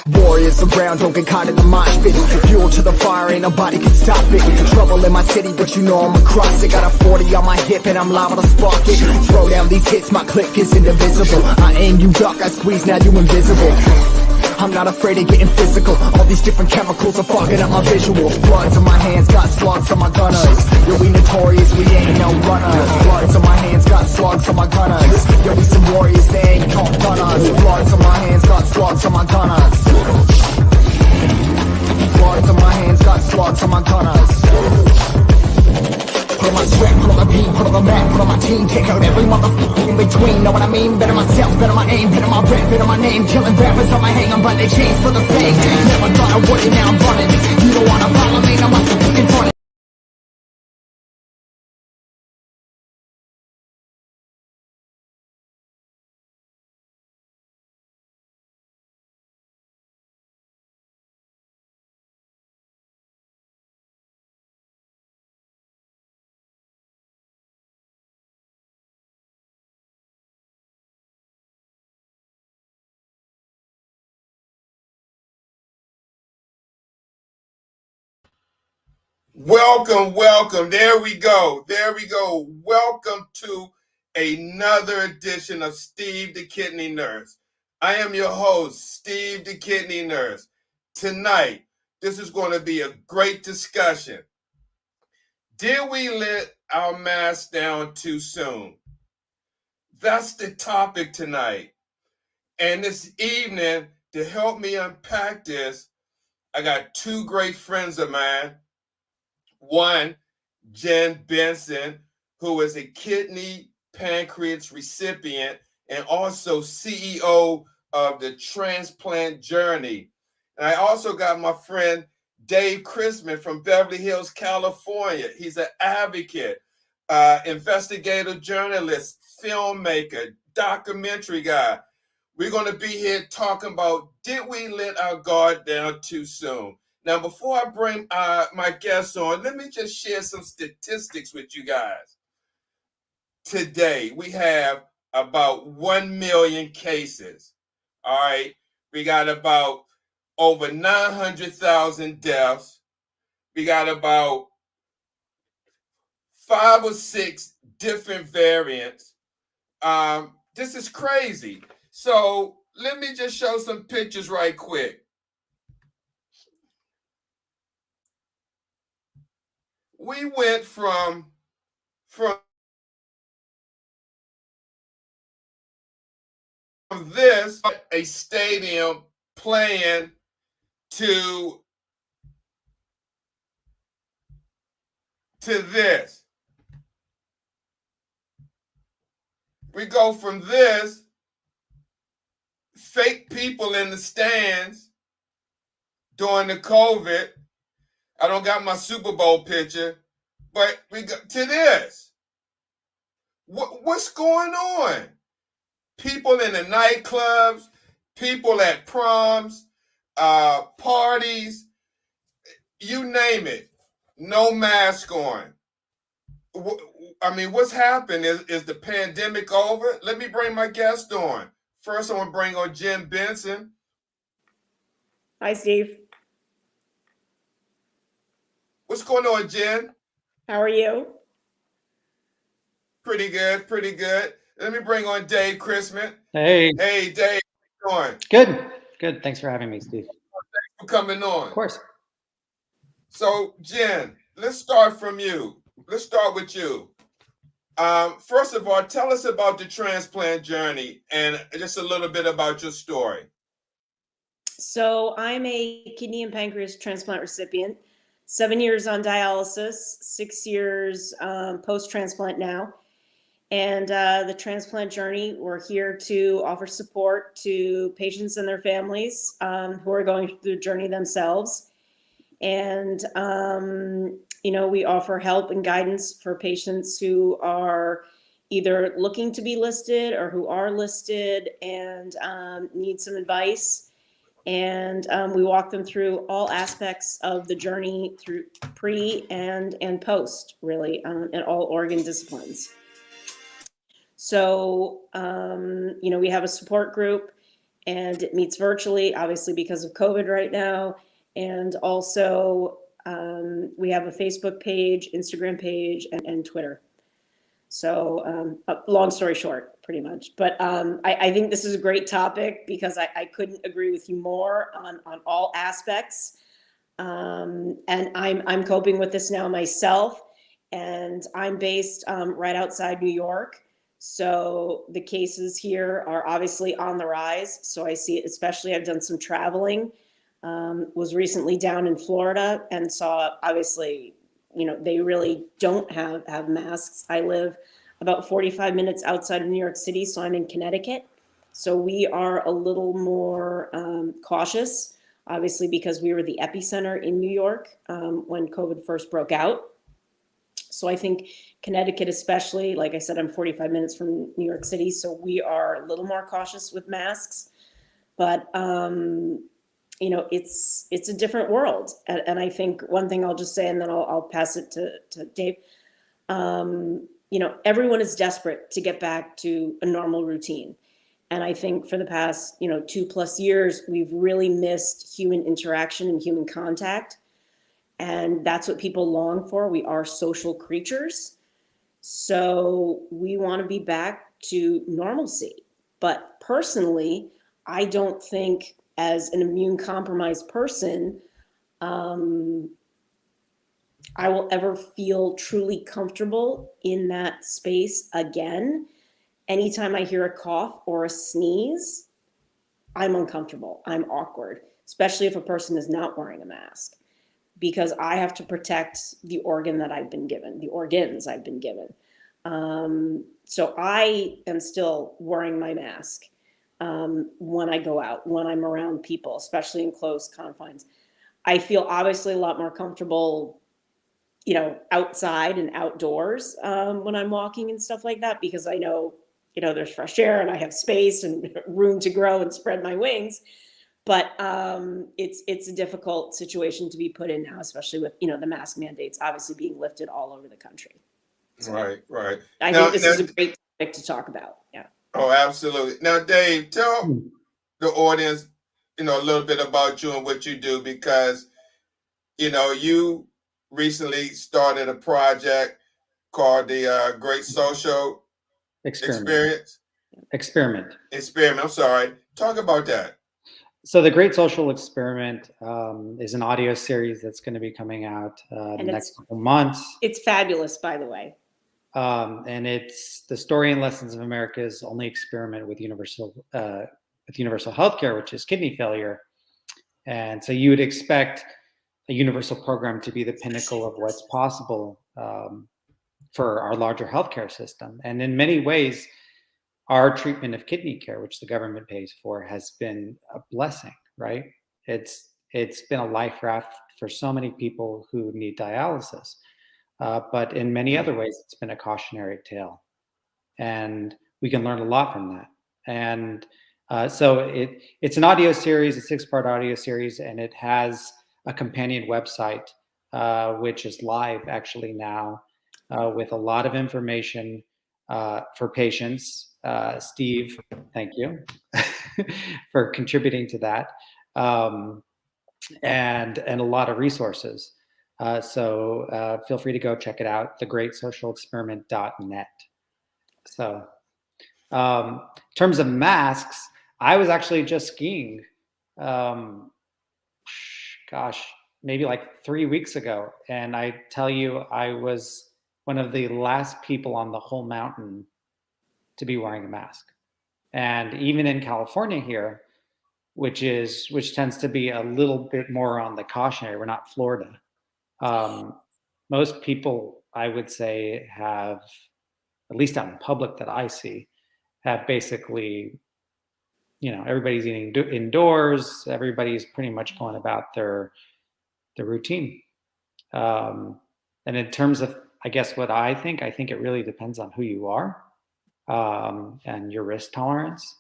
Warriors around, don't get caught in the mosh pit. Fuel to the fire, ain't nobody can stop it. Trouble in my city, but you know I'm across it. Got a 40 on my hip and I'm liable to spark it. Throw down these hits, my click is indivisible. I aim, you duck, I squeeze, now you invisible. I'm not afraid of getting physical. All these different chemicals are fogging up my visuals. Bloods on my hands, got slugs on my gunners. Yo, we notorious, we ain't no runners. Bloods on my hands, got slugs on my gunners. Yo, we some warriors, they ain't no gunners. Bloods on my hands, got slugs on my gunners. Bloods on my hands, got slugs on my gunners. Put on my sweat, put on the beat, put on the map, put on my team. Take out every motherfucker in between, know what I mean? Better myself, better my aim, better my rep, better my name. Killing rappers on my hang, I'm running chains for the fame. Never thought I would it, now I'm running. You don't wanna follow me, now I'm in front of Welcome. There we go. Welcome to another edition of Steve the Kidney Nurse. I am your host, Steve the Kidney Nurse. Tonight, this is going to be a great discussion. Did we let our mask down too soon? That's the topic tonight. And this evening, to help me unpack this, I got two great friends of mine. One, Jen Benson, who is a kidney pancreas recipient and also CEO of the Transplant Journey. And I also got my friend Dave Chrisman from Beverly Hills, California. He's an advocate, investigative journalist, filmmaker, documentary guy. We're going to be here talking about, did we let our guard down too soon? Now, before I bring my guests on, let me just share some statistics with you guys. Today, we have about 1 million cases. All right. We got about over 900,000 deaths. We got about 5 or 6 different variants. This is crazy. So let me just show some pictures right quick. We went from this, a stadium playing to this. We go from this, fake people in the stands during the COVID. I don't got my Super Bowl picture, but we go to this. What's going on? People in the nightclubs, people at proms, parties, you name it, no mask on. I mean, what's happened? Is the pandemic over? Let me bring my guest on. First, I want to bring on Jen Benson. Hi, Steve. What's going on, Jen? How are you? Pretty good, pretty good. Let me bring on Dave Chrisman. Hey. Hey, Dave. How you doing? Good. Good. Thanks for having me, Steve. Thanks for coming on. Of course. So, Jen, let's start from you. Let's start with you. First of all, tell us about the transplant journey and just a little bit about your story. So I'm a kidney and pancreas transplant recipient, 7 years on dialysis, 6 years post-transplant now. And the transplant journey, we're here to offer support to patients and their families who are going through the journey themselves. And, we offer help and guidance for patients who are either looking to be listed or who are listed and need some advice. And we walk them through all aspects of the journey through pre and post, really, in all organ disciplines. So, we have a support group and it meets virtually, obviously because of COVID right now. And also we have a Facebook page, Instagram page, and Twitter. So long story short, pretty much. But I think this is a great topic because I couldn't agree with you more on all aspects. And I'm coping with this now myself. And I'm based right outside New York. So the cases here are obviously on the rise. So I see it, especially I've done some traveling, was recently down in Florida and saw, obviously, they really don't have masks. I live about 45 minutes outside of New York City, so I'm in Connecticut. So we are a little more cautious, obviously, because we were the epicenter in New York when COVID first broke out. So I think Connecticut especially, like I said, I'm 45 minutes from New York City, so we are a little more cautious with masks. But, it's a different world. And I think one thing I'll just say, and then I'll pass it to Dave, everyone is desperate to get back to a normal routine. And I think for the past, 2+ years, we've really missed human interaction and human contact. And that's what people long for. We are social creatures. So we want to be back to normalcy. But personally, I don't think as an immune compromised person, I will ever feel truly comfortable in that space again. Anytime I hear a cough or a sneeze, I'm uncomfortable. I'm awkward, especially if a person is not wearing a mask, because I have to protect the organ that I've been given, the organs I've been given. So I am still wearing my mask when I go out, when I'm around people, especially in close confines. I feel obviously a lot more comfortable, outside and outdoors when I'm walking and stuff like that, because I know, there's fresh air and I have space and room to grow and spread my wings. But it's a difficult situation to be put in now, especially with, the mask mandates obviously being lifted all over the country. So Right. I think this is a great topic to talk about. Yeah. Oh, absolutely. Now, Dave, tell the audience, a little bit about you and what you do, because, you recently started a project called the Great Social Experiment. I'm sorry. Talk about that. So the Great Social Experiment is an audio series that's going to be coming out in the next couple months. It's fabulous, by the way. And it's the Story and Lessons of America's only experiment with universal healthcare, which is kidney failure. And so you would expect a universal program to be the pinnacle of what's possible for our larger healthcare system. And in many ways, our treatment of kidney care, which the government pays for, has been a blessing, right? It's been a life raft for so many people who need dialysis. But in many other ways, it's been a cautionary tale. And we can learn a lot from that. And so it's an audio series, a 6-part audio series, and it has a companion website, which is live actually now, with a lot of information for patients. Steve, thank you for contributing to that, and a lot of resources. So feel free to go check it out, thegreatsocialexperiment.net. So in terms of masks, I was actually just skiing, maybe like 3 weeks ago. And I tell you, I was one of the last people on the whole mountain to be wearing a mask. And even in California here, which tends to be a little bit more on the cautionary, we're not Florida. Most people, I would say, have, at least out in public that I see, have basically, everybody's eating indoors. Everybody's pretty much going about their routine. And in terms of, I guess, what I think it really depends on who you are and your risk tolerance.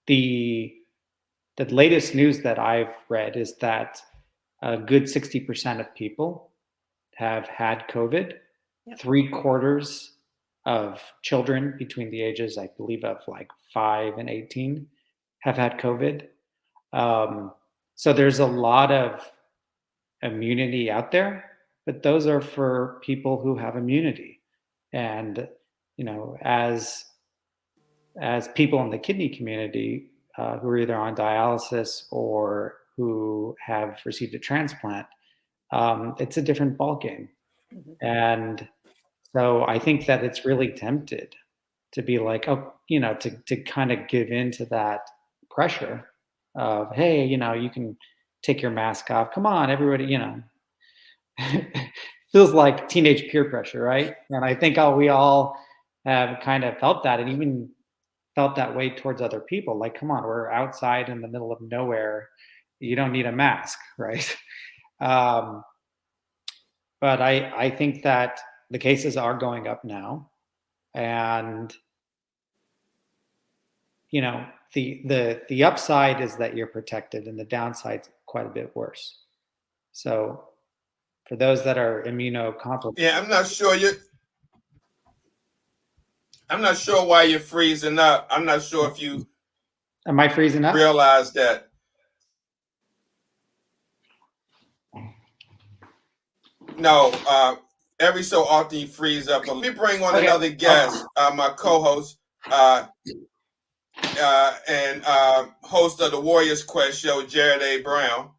The latest news that I've read is that a good 60% of people have had COVID. Yep. 3/4 of children between the ages, I believe, of like 5 and 18 have had COVID. So there's a lot of immunity out there, but those are for people who have immunity. And, as people in the kidney community who are either on dialysis or who have received a transplant, it's a different ballgame. Mm-hmm. And so I think that it's really tempted to be like, to kind of give in to that pressure of, hey, you can take your mask off. Come on, everybody, feels like teenage peer pressure, right? And I think we all have kind of felt that, and even felt that way towards other people. Like, come on, we're outside in the middle of nowhere. You don't need a mask, right? But I think that the cases are going up now, and the upside is that you're protected, and the downside's quite a bit worse. So for those that are immunocompromised, yeah, I'm not sure why you're freezing up. I'm not sure if you am I freezing up? Realize that. No, every so often you freeze up. But let me bring on another guest, my co-host and host of the Warriors Quest show, Jared A. Brown.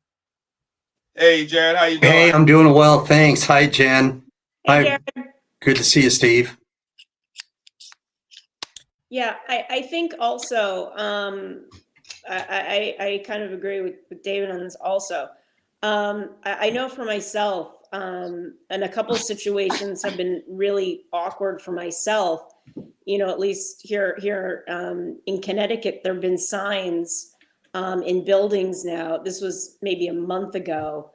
Hey, Jared, how you doing? Hey, I'm doing well, thanks. Hi, Jen. Hey, Jared. Good to see you, Steve. Yeah, I think also, I kind of agree with David on this also. I know for myself, and a couple situations have been really awkward for myself. At least here in Connecticut, there have been signs in buildings now. This was maybe a month ago,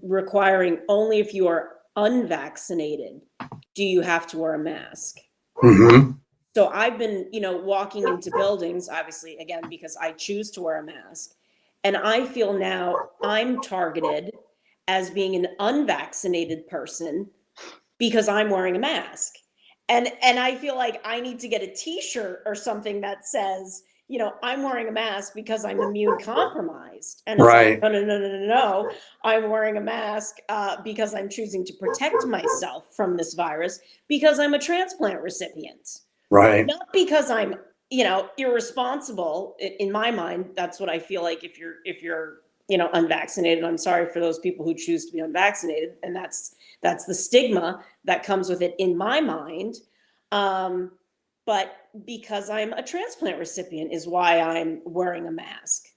requiring only if you are unvaccinated do you have to wear a mask. Mm-hmm. So I've been, walking into buildings, obviously, again, because I choose to wear a mask. And I feel now I'm targeted as being an unvaccinated person because I'm wearing a mask. And I feel like I need to get a T-shirt or something that says, I'm wearing a mask because I'm immune compromised. And it's right. Like, no. I'm wearing a mask because I'm choosing to protect myself from this virus because I'm a transplant recipient. Right. Not because I'm, irresponsible. In my mind, that's what I feel like if you're unvaccinated. I'm sorry for those people who choose to be unvaccinated, and that's the stigma that comes with it in my mind. But because I'm a transplant recipient is why I'm wearing a mask.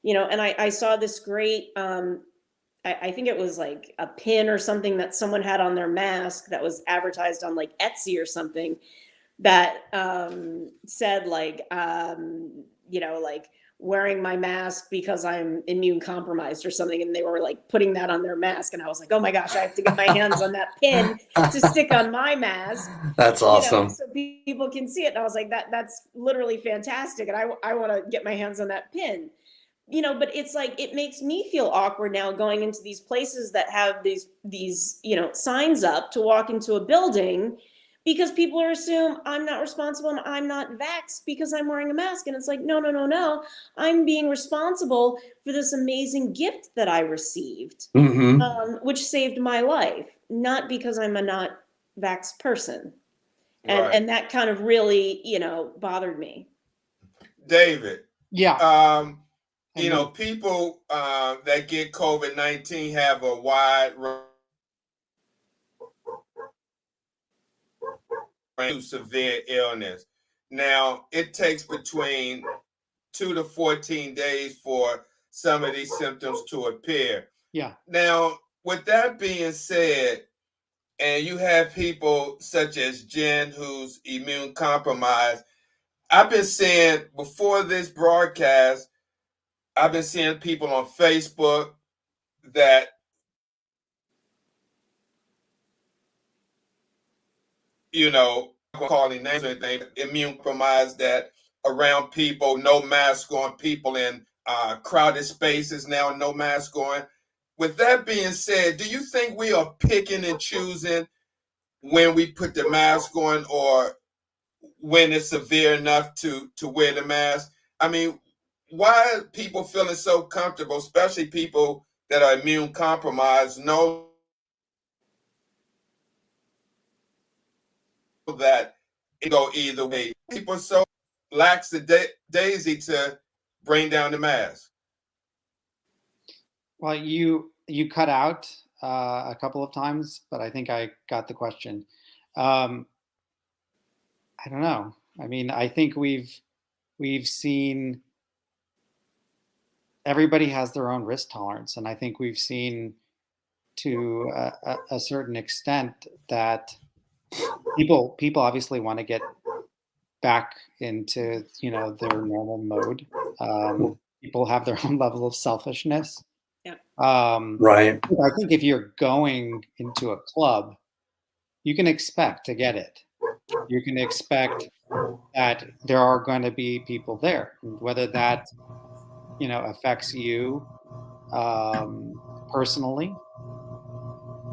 And I saw this great, I think it was like a pin or something that someone had on their mask that was advertised on like Etsy or something that said like, like wearing my mask because I'm immune compromised or something. And they were like putting that on their mask. And I was like, oh my gosh, I have to get my hands on that pin to stick on my mask. That's awesome. So people can see it. And I was like, that's literally fantastic. And I want to get my hands on that pin. But it's like, it makes me feel awkward now going into these places that have these signs up to walk into a building because people assume I'm not responsible and I'm not vaxxed because I'm wearing a mask. And it's like, no. I'm being responsible for this amazing gift that I received, which saved my life, not because I'm a not vaxxed person. And that kind of really, bothered me. David. Yeah. People that get COVID-19 have a wide range of severe illness. Now, it takes between 2 to 14 days for some of these symptoms to appear. Yeah. Now, with that being said, and you have people such as Jen who's immune compromised, I've been seeing before this broadcast, I've been seeing people on Facebook that calling names or anything, immune compromised, that around people, no mask on, people in crowded spaces now, no mask on. With that being said, do you think we are picking and choosing when we put the mask on or when it's severe enough to wear the mask? I mean, why are people feeling so comfortable, especially people that are immune compromised, know that it go either way? People are so lackadaisy to bring down the mask. Well, you cut out a couple of times, but I think I got the question. I don't know. I mean, I think we've seen everybody has their own risk tolerance, and I think we've seen to a certain extent that people obviously want to get back into their normal mode. People have their own level of selfishness. Yeah. Right. I think if you're going into a club, you can expect to get it. You can expect that there are going to be people there, whether that affects you personally.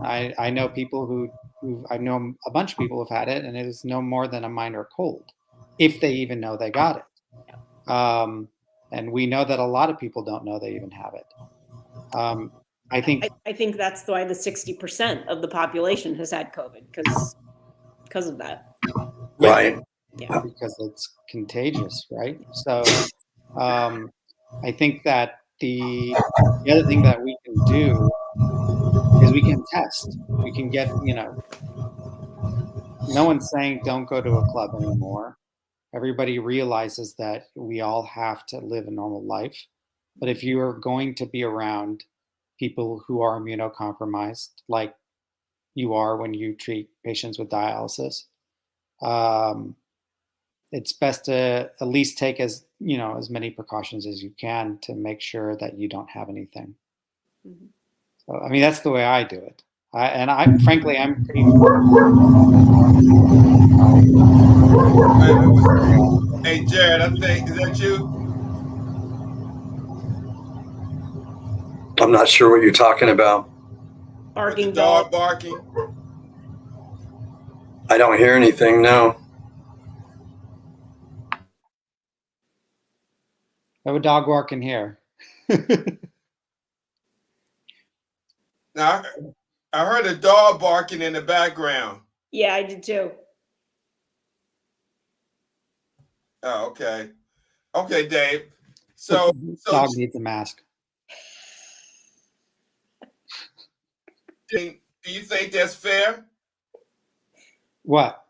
I know people who I know a bunch of people who've had it, and it is no more than a minor cold, if they even know they got it. And we know that a lot of people don't know they even have it. I think that's why the 60% of the population has had COVID because of that. Right. Yeah. Because it's contagious, right? So I think that the other thing that we can do is we can test. We can get, no one's saying don't go to a club anymore. Everybody realizes that we all have to live a normal life. But if you are going to be around people who are immunocompromised, like you are when you treat patients with dialysis, it's best to at least take as many precautions as you can to make sure that you don't have anything. Mm-hmm. So, I mean, that's the way I do it. Frankly, I'm pretty. Hey, Jared, I think, is that you? I'm not sure what you're talking about. Barking dog barking. I don't hear anything, no. I have a dog barking here. Now, I heard a dog barking in the background. Yeah, I did too. Oh, okay. Okay, Dave. So dog needs a mask. Do you think that's fair? What?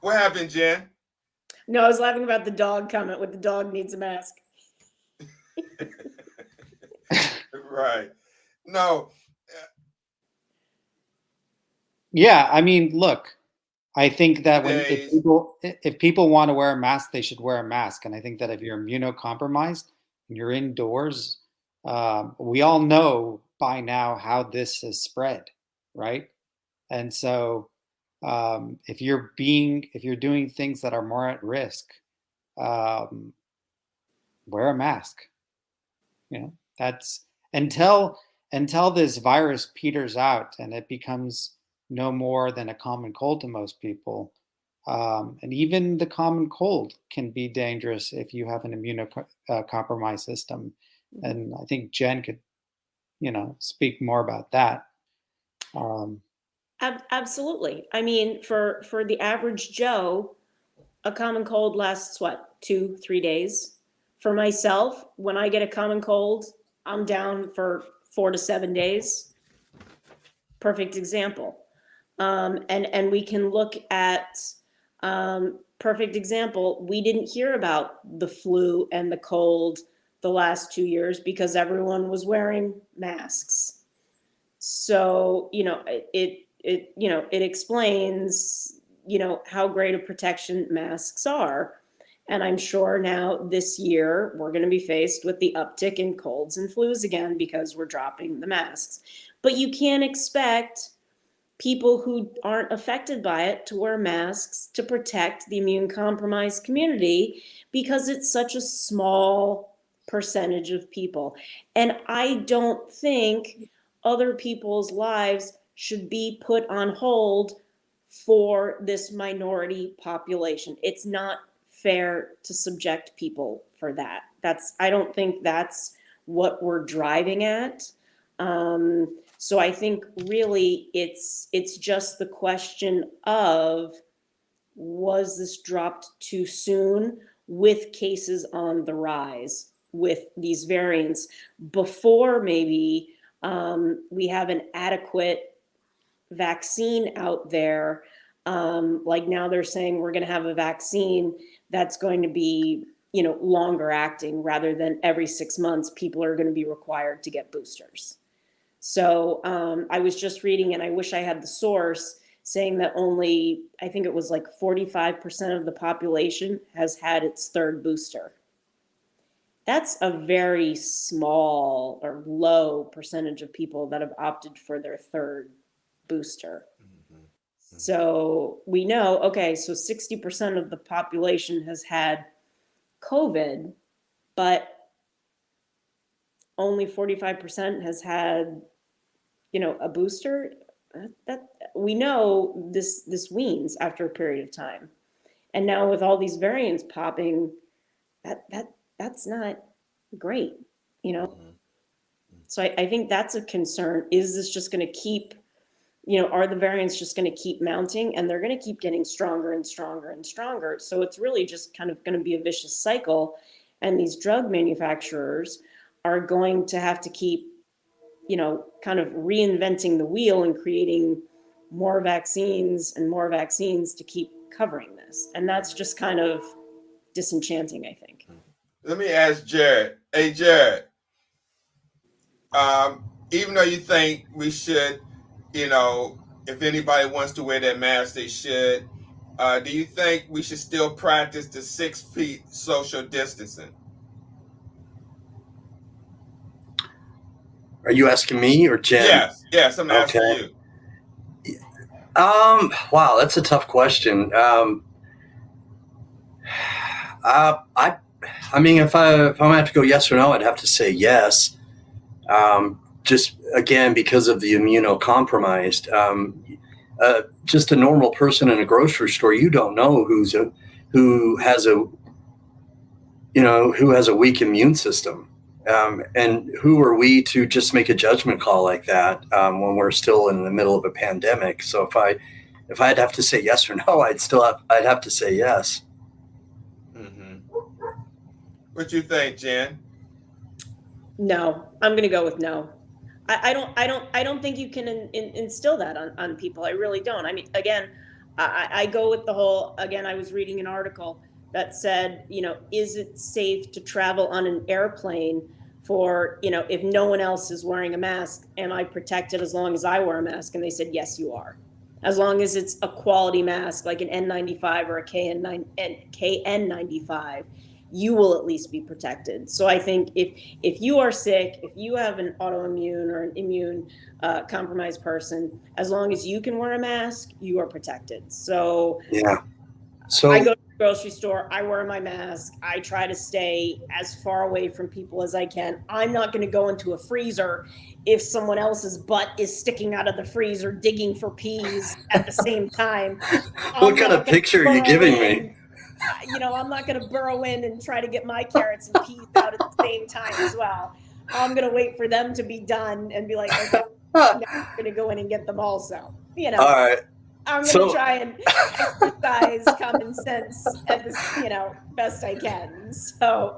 What happened, Jen? No, I was laughing about the dog comment with the dog needs a mask. Right. No. Yeah, I mean, look, I think that Days. if people want to wear a mask, they should wear a mask. And I think that if you're immunocompromised and you're indoors, we all know by now how this is spread, right? And so if you're doing things that are more at risk, wear a mask. You know, that's until this virus peters out and it becomes no more than a common cold to most people. And even the common cold can be dangerous if you have an immunocompromised system. And I think Jen could, speak more about that. Absolutely. I mean, for the average Joe, a common cold lasts what, 2-3 days? For myself, when I get a common cold, I'm down for 4 to 7 days. Perfect example. And we can look at perfect example. We didn't hear about the flu and the cold the last 2 years because everyone was wearing masks. So, it explains, how great a protection masks are. And I'm sure now this year we're going to be faced with the uptick in colds and flus again because we're dropping the masks. But you can't expect people who aren't affected by it to wear masks to protect the immune compromised community because it's such a small percentage of people. And I don't think other people's lives should be put on hold for this minority population. It's not fair to subject people for that. I don't think that's what we're driving at. So I think really it's just the question of, was this dropped too soon with cases on the rise with these variants before maybe we have an adequate vaccine out there. Like now they're saying we're going to have a vaccine that's going to be, longer acting rather than every 6 months, people are going to be required to get boosters. So I was just reading, and I wish I had the source, saying that only, I think it was like 45% of the population has had its third booster. That's a very small or low percentage of people that have opted for their third booster. So we know, okay, so 60% of the population has had COVID, but only 45% has had, a booster. That we know this weans after a period of time. And now with all these variants popping, that's not great, So I think that's a concern. Is this just going to keep, are the variants just going to keep mounting, and they're going to keep getting stronger and stronger and stronger? So it's really just kind of going to be a vicious cycle. And these drug manufacturers are going to have to keep, kind of reinventing the wheel and creating more vaccines to keep covering this. And that's just kind of disenchanting, I think. Let me ask Jared. Hey, Jared, even though you think we should, if anybody wants to wear that mask, they should, do you think we should still practice the 6 feet social distancing? Are you asking me or Jen? Yes, I'm asking you. Wow, that's a tough question. I mean, if I'm gonna have to go yes or no, I'd have to say yes. Just again, because of the immunocompromised. Just a normal person in a grocery store, you don't know who has a weak immune system. And who are we to just make a judgment call like that when we're still in the middle of a pandemic? So if I'd have to say yes or no, I'd have to say yes. What you think, Jen? No, I'm going to go with no. I don't think you can instill that on people. I really don't. I mean, again, I go with the whole, again, I was reading an article that said, is it safe to travel on an airplane for, if no one else is wearing a mask, am I protected as long as I wear a mask? And they said, yes, you are. As long as it's a quality mask, like an N95 or a KN95, you will at least be protected. So I think if you are sick, if you have an autoimmune or an immune compromised person, as long as you can wear a mask, you are protected. So Yeah. So I go to the grocery store, I wear my mask, I try to stay as far away from people as I can. I'm not going to go into a freezer if someone else's butt is sticking out of the freezer digging for peas at the same time. what kind of picture are you giving me? I'm not going to burrow in and try to get my carrots and peas out at the same time as well. I'm going to wait for them to be done and be like, okay, I'm going to go in and get them also. All right. I'm going to try and exercise common sense at this, best I can. So,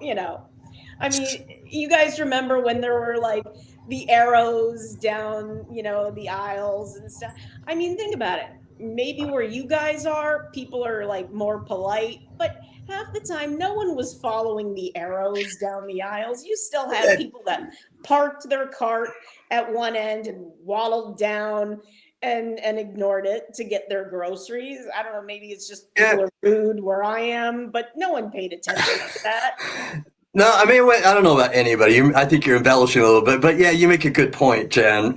I mean, you guys remember when there were like the arrows down, the aisles and stuff. I mean, think about it. Maybe where you guys are, people are like more polite, but half the time no one was following the arrows down the aisles. You still had people that parked their cart at one end and waddled down and ignored it to get their groceries. I don't know, maybe it's just people are rude where I am, but no one paid attention to that. No, I mean, I don't know about anybody. I think you're embellishing a little bit, but yeah, you make a good point, Jen.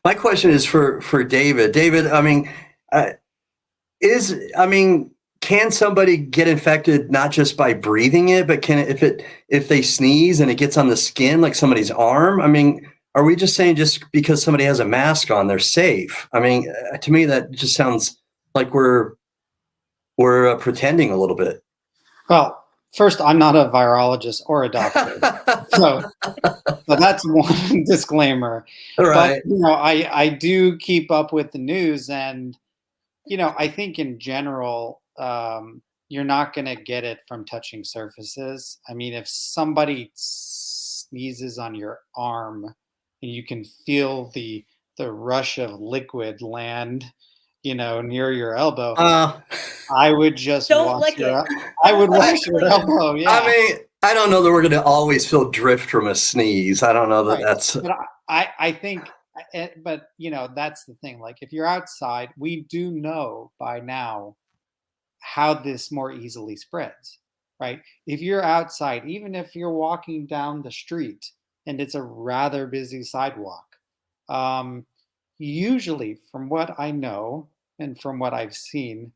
My question is for David. David, I mean, can somebody get infected not just by breathing it, but if they sneeze and it gets on the skin, like somebody's arm? I mean, are we just saying just because somebody has a mask on, they're safe? I mean, to me, that just sounds like we're pretending a little bit. Well, first, I'm not a virologist or a doctor, so that's one disclaimer. Right. But I do keep up with the news, and I think in general, you're not going to get it from touching surfaces. I mean, if somebody sneezes on your arm, and you can feel the rush of liquid land, near your elbow, I would just wash your elbow. Yeah. I mean, I don't know that we're going to always feel drift from a sneeze. I don't know that that's. But I think, but that's the thing. Like, if you're outside, we do know by now how this more easily spreads, right? If you're outside, even if you're walking down the street and it's a rather busy sidewalk, usually, from what I know and from what I've seen,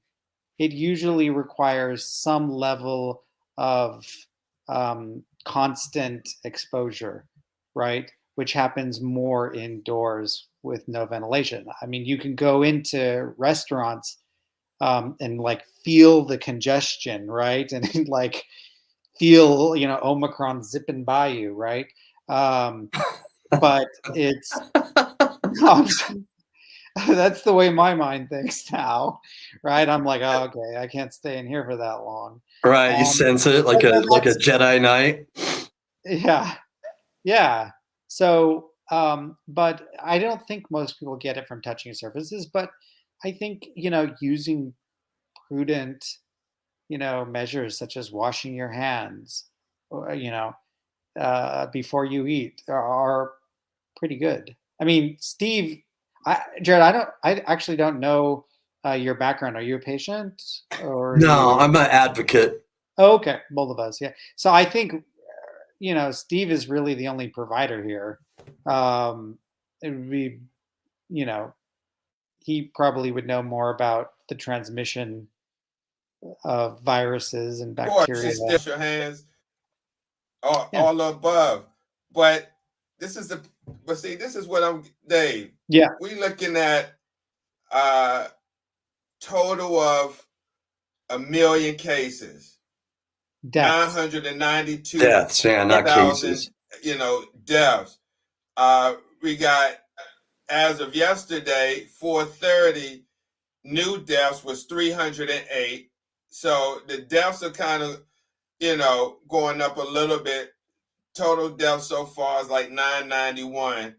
it usually requires some level of constant exposure, right? Which happens more indoors with no ventilation. I mean, you can go into restaurants and like feel the congestion, right? And like feel, Omicron zipping by you, right? But it's that's the way my mind thinks now, right? I'm like, oh, okay, I can't stay in here for that long. Right, you sense it like a Jedi Knight. Yeah. So, but I don't think most people get it from touching surfaces. But I think using prudent, measures such as washing your hands, or before you eat are pretty good. I mean, Steve, Jared, I actually don't know your background. Are you a patient or? No, I'm an advocate. Oh, okay, both of us, yeah. So I think, Steve is really the only provider here. It would be, he probably would know more about the transmission of viruses and bacteria. Of course, just your hands, all above. But this is what I'm, Dave. Yeah. We looking at total of 1 million cases. Deaths. 992 deaths, not cases. Deaths. We got, as of yesterday, 4:30, new deaths was 308. So the deaths are kind of, going up a little bit. Total deaths so far is like 991.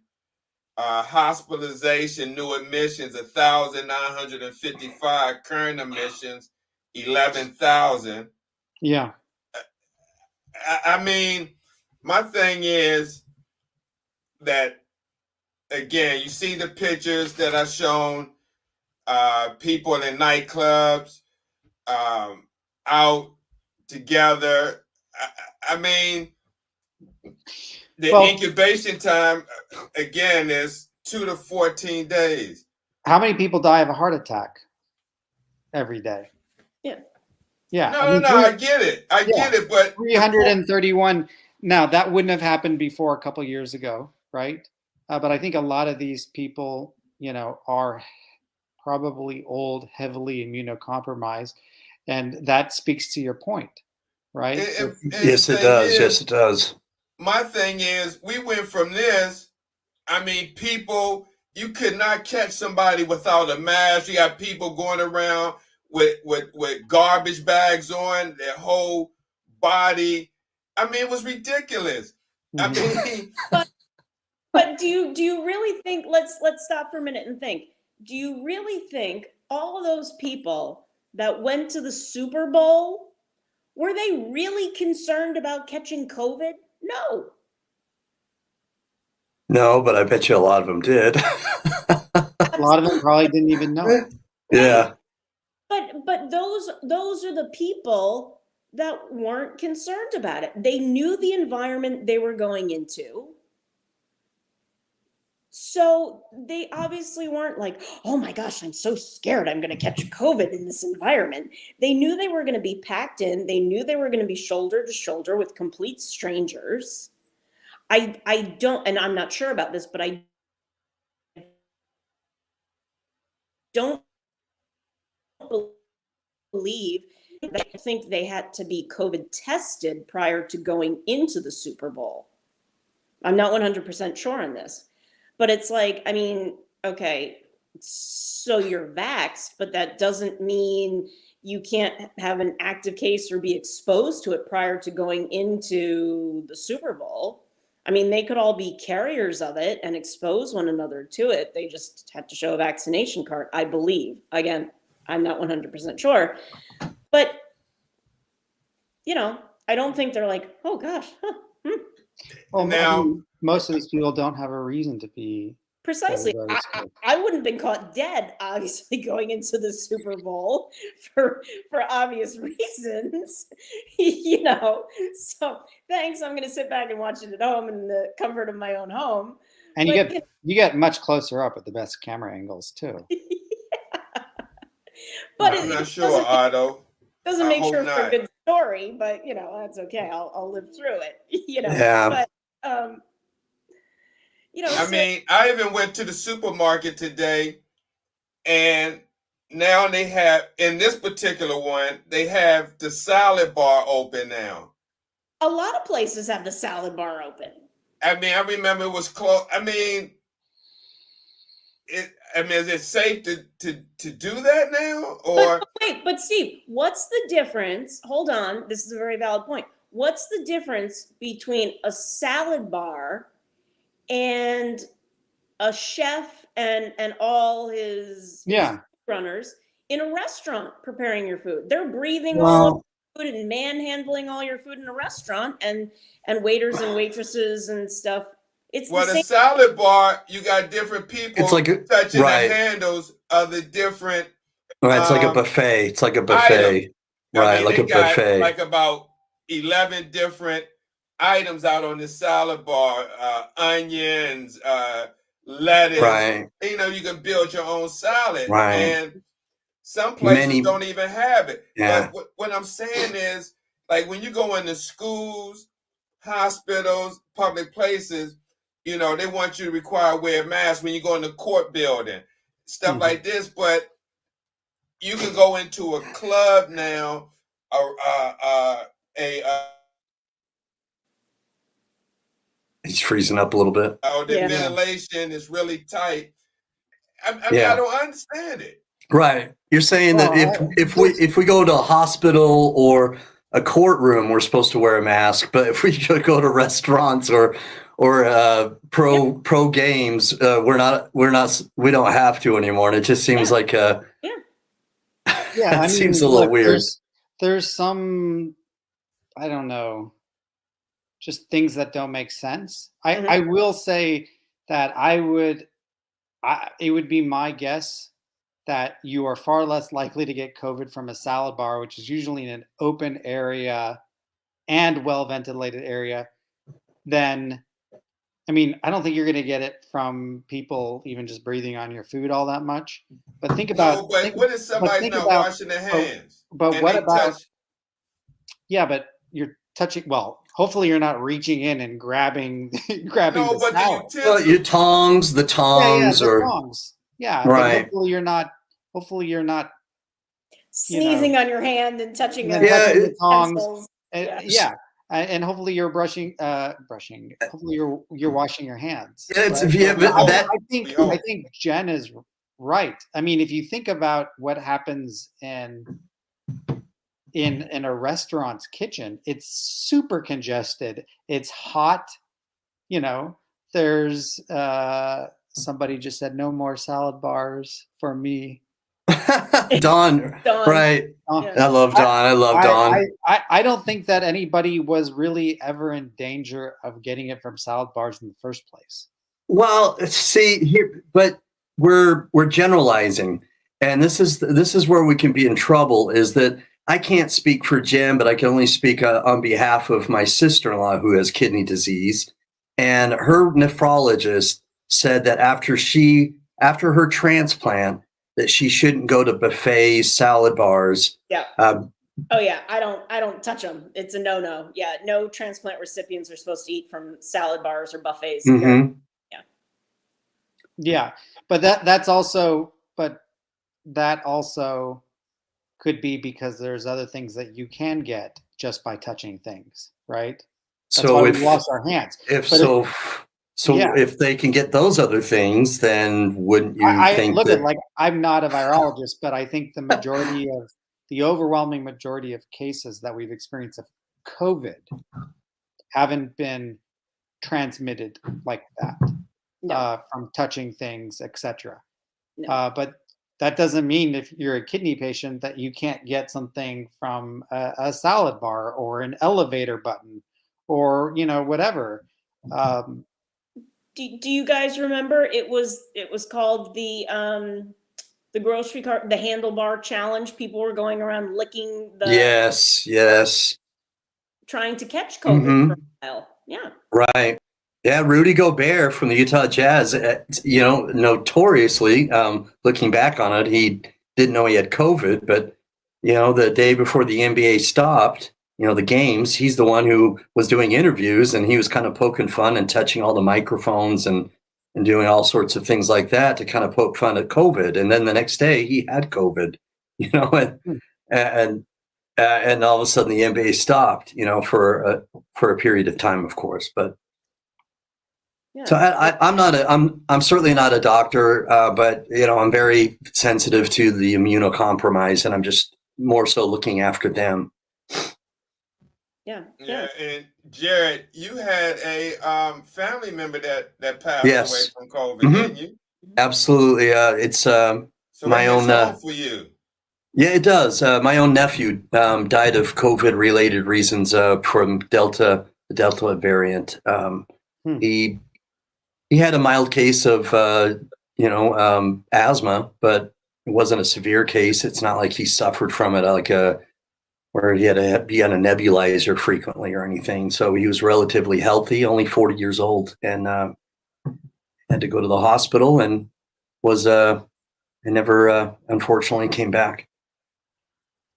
hospitalization, new admissions 1,955, current admissions 11,000. Yeah. I mean, my thing is that, again, you see the pictures that are shown, people in nightclubs, out together. I mean, the incubation time, again, is 2 to 14 days. How many people die of a heart attack every day? Yeah. Yeah. No, I get it. I get it, but 331. Now, that wouldn't have happened before a couple years ago, right? But I think a lot of these people, are probably old, heavily immunocompromised. And that speaks to your point, right? Yes, it does. Yes, it does. My thing is, we went from this. I mean, people, you could not catch somebody without a mask. You got people going around with garbage bags on their whole body. I mean, it was ridiculous. I mean, but do you really think? Let's stop for a minute and think. Do you really think all of those people that went to the Super Bowl, were they really concerned about catching COVID? No. No, but I bet you a lot of them did. A lot of them probably didn't even know it. Yeah. But those are the people that weren't concerned about it. They knew the environment they were going into. So they obviously weren't like, oh my gosh, I'm so scared I'm going to catch COVID in this environment. They knew they were going to be packed in. They knew they were going to be shoulder to shoulder with complete strangers. I don't, and I'm not sure about this, but I don't believe, I think they had to be COVID tested prior to going into the Super Bowl. I'm not 100% sure on this. But it's like, I mean, okay, so you're vaxxed, but that doesn't mean you can't have an active case or be exposed to it prior to going into the Super Bowl. I mean, they could all be carriers of it and expose one another to it. They just had to show a vaccination card, I believe. Again, I'm not 100% sure. But, I don't think they're like, oh gosh. Well, now, most of these people don't have a reason to be. Precisely. I wouldn't have been caught dead, obviously, going into the Super Bowl for obvious reasons, So thanks. I'm going to sit back and watch it at home in the comfort of my own home. And you get much closer up with the best camera angles too. Yeah. But I'm not sure, Otto. Doesn't make sure for a good story, but that's okay. I'll live through it. Yeah. But I mean, I even went to the supermarket today, and now they have, in this particular one, they have the salad bar open now. A lot of places have the salad bar open. I mean, I remember it was close. I mean, is it safe to do that now? Or but Steve, what's the difference? Hold on, this is a very valid point. What's the difference between a salad bar and a chef and all his runners in a restaurant preparing your food? They're breathing all over your food and manhandling all your food in a restaurant, and waiters and waitresses and stuff. It's the same. salad bar, you got different people touching the handles of the different. Right, it's like a buffet. It's like a buffet. Right, like a buffet. Like about 11 different items out on the salad bar, onions, lettuce. Right. You can build your own salad. Right. And some places don't even have it. Yeah. But what I'm saying is, like, when you go into schools, hospitals, public places, they want you to wear a mask when you go in the court building, stuff like this. But you can go into a club now, He's freezing up a little bit. The ventilation is really tight. I mean, I don't understand it. Right. You're saying that if we go to a hospital or a courtroom, we're supposed to wear a mask, but if we go to restaurants or pro games. We don't have to anymore. And it just seems like Yeah. Yeah, it seems a little weird. There's some, I don't know, just things that don't make sense. I will say that it would be my guess that you are far less likely to get COVID from a salad bar, which is usually in an open area and well-ventilated area, than, I mean, I don't think you're going to get it from people even just breathing on your food all that much. But think about. No, but what if somebody's not washing their hands? But what about? Yeah, but you're touching. Well, hopefully you're not reaching in and grabbing No, the but salad. Well, the tongs, the or tongs. Yeah, right. Hopefully you're not sneezing on your hand and touching the tongs. pencils. And hopefully you're brushing. Hopefully you're washing your hands. Yeah, right? I think Jen is right. I mean, if you think about what happens in a restaurant's kitchen, it's super congested. It's hot. There's somebody just said no more salad bars for me. Dawn, right? Yeah. I love Dawn. I don't think that anybody was really ever in danger of getting it from salad bars in the first place. Well, see here, but we're generalizing, and this is where we can be in trouble. Is that I can't speak for Jen, but I can only speak on behalf of my sister-in-law who has kidney disease, and her nephrologist said that after her transplant, that she shouldn't go to buffets, salad bars. Yeah. Oh yeah, I don't touch them. It's a no. Yeah, no transplant recipients are supposed to eat from salad bars or buffets. Mm-hmm. Yeah, but that also could be because there's other things that you can get just by touching things, right? That's why we wash our hands. If they can get those other things, then wouldn't you think look at, like, I'm not a virologist, but I think the overwhelming majority of cases that we've experienced of COVID haven't been transmitted like that from touching things, etc. No. But that doesn't mean if you're a kidney patient that you can't get something from a salad bar or an elevator button or whatever. Do you guys remember it was called the grocery cart, the handlebar challenge? People were going around licking the yes trying to catch COVID for a while. Yeah. Right. Yeah, Rudy Gobert from the Utah Jazz, notoriously, looking back on it, he didn't know he had COVID, but the day before the NBA stopped, the games, he's the one who was doing interviews, and he was kind of poking fun and touching all the microphones and doing all sorts of things like that to kind of poke fun at COVID. And then the next day he had COVID, and all of a sudden the NBA stopped, for a period of time, of course. But so I'm certainly not a doctor, but I'm very sensitive to the immunocompromised, and I'm just more so looking after them. Yeah. And Jared, you had a family member that passed away from COVID, didn't you? Absolutely. It's so my own for you. Yeah, it does. My own nephew died of COVID-related reasons from the Delta variant. He had a mild case of asthma, but it wasn't a severe case. It's not like he suffered from it where he had to be on a nebulizer frequently or anything. So he was relatively healthy, only 40 years old, and had to go to the hospital and never unfortunately came back.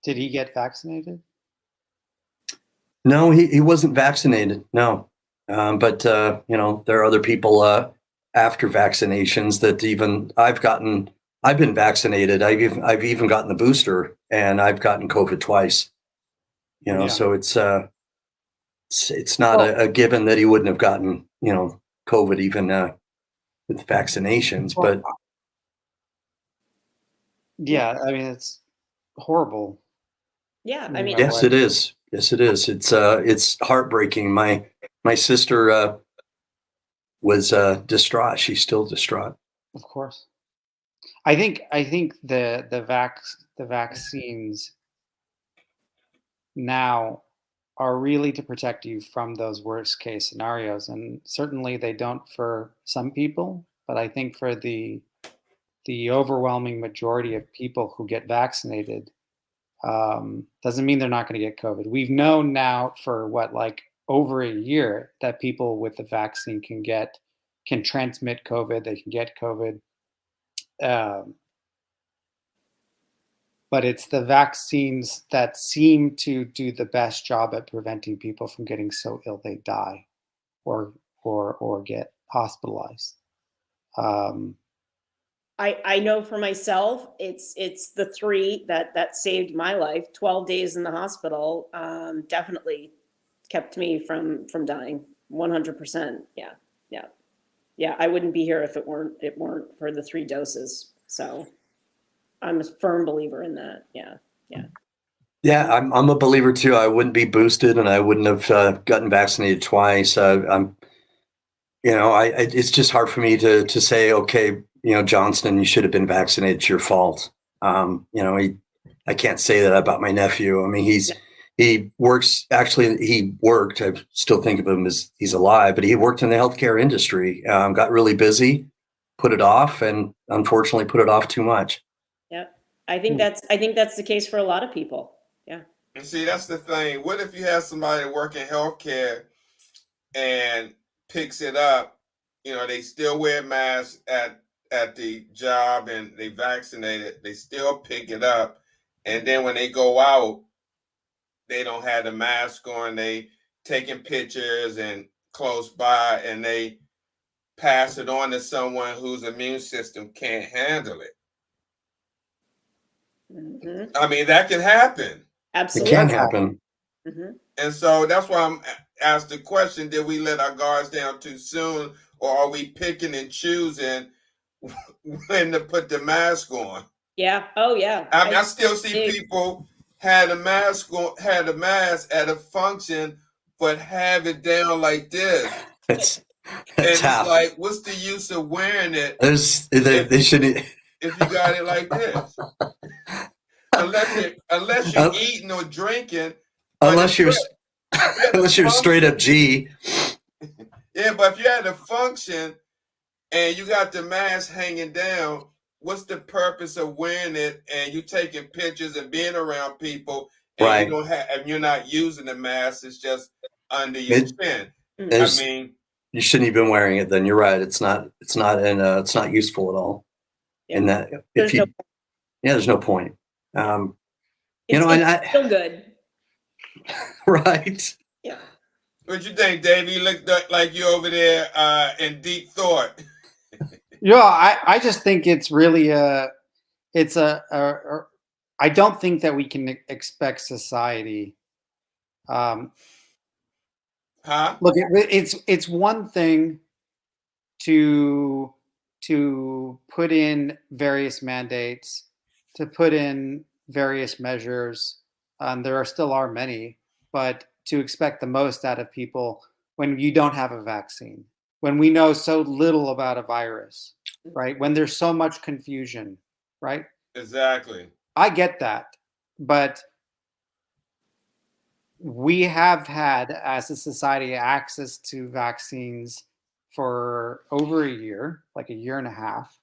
Did he get vaccinated? No, he wasn't vaccinated. No. But there are other people after vaccinations that even I've been vaccinated. I've even gotten the booster, and I've gotten COVID twice. So it's not a given that he wouldn't have gotten COVID even with vaccinations. But yeah, I mean, it's horrible. Yeah, I mean, yes, it is. Yes, it is. It's heartbreaking. My sister was distraught. She's still distraught. Of course. I think the vaccines now are really to protect you from those worst case scenarios, and certainly they don't for some people, but I think for the overwhelming majority of people who get vaccinated, doesn't mean they're not going to get COVID. We've known now for like over a year that people with the vaccine can transmit COVID, they can get COVID. But it's the vaccines that seem to do the best job at preventing people from getting so ill they die or get hospitalized. I know for myself, it's the 3 that saved my life. 12 days in the hospital definitely kept me from dying. 100%. Yeah. I wouldn't be here if it weren't for the 3 doses. So I'm a firm believer in that. Yeah. Yeah, I'm a believer too. I wouldn't be boosted, and I wouldn't have gotten vaccinated twice. It's just hard for me to say, okay, Johnston, you should have been vaccinated. It's your fault. I can't say that about my nephew. I mean, he works. Actually, he worked. I still think of him as he's alive, but he worked in the healthcare industry. Got really busy, put it off, and unfortunately, put it off too much. Yeah, I think that's the case for a lot of people. Yeah. And see, that's the thing. What if you have somebody work in healthcare and picks it up? They still wear masks at the job and they vaccinated. They still pick it up, and then when they go out, they don't have the mask on. They taking pictures and close by, and they pass it on to someone whose immune system can't handle it. Mm-hmm. I mean, that can happen. Absolutely. It can happen. Mm-hmm. And so that's why I'm asked the question, did we let our guards down too soon, or are we picking and choosing when to put the mask on? Yeah. Oh, yeah. I mean, I still see people had a mask at a function, but have it down like this. It's like, what's the use of wearing it? They shouldn't. If you got it like this, unless you're eating or drinking, unless you're straight up G. Yeah, but if you're at a function and you got the mask hanging down, what's the purpose of wearing it? And you taking pictures and being around people, and right? You're not using the mask. It's just under your chin. I mean, you shouldn't even wearing it. Then you're right. It's not useful at all. In that, there's no point. It's still good. Right. Yeah. What you think, Dave? You look like you're over there in deep thought. Yeah, I just think it's really I don't think that we can expect society. Huh? Look, it's one thing to put in various mandates, to put in various measures. There still are many, but to expect the most out of people when you don't have a vaccine, when we know so little about a virus, right? When there's so much confusion, right? Exactly. I get that, but we have had, as a society, access to vaccines for over a year, like a year and a half.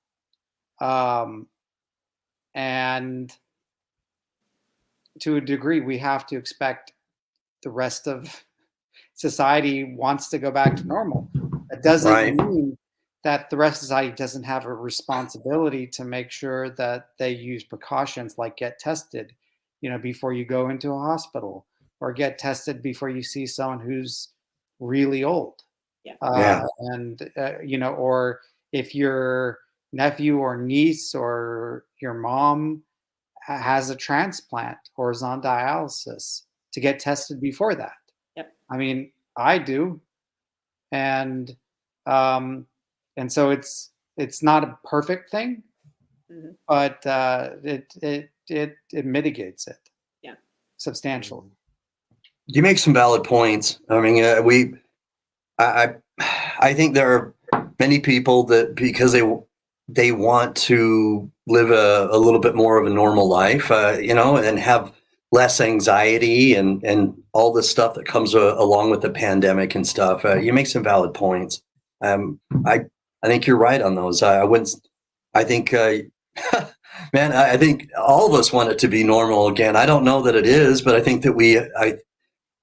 And to a degree, we have to expect the rest of society wants to go back to normal. That doesn't mean that the rest of society doesn't have a responsibility to make sure that they use precautions like get tested, before you go into a hospital, or get tested before you see someone who's really old. Or if your nephew or niece or your mom has a transplant or is on dialysis, to get tested before that. Yep. I mean, I do. And so it's not a perfect thing, mm-hmm. but it mitigates it. Yeah. Substantially. You make some valid points. I mean, I think there are many people that because they want to live a little bit more of a normal life, and have less anxiety and all the stuff that comes along with the pandemic and stuff. You make some valid points. I think you're right on those. I wouldn't. I think, man, I think all of us want it to be normal again. I don't know that it is, but I think that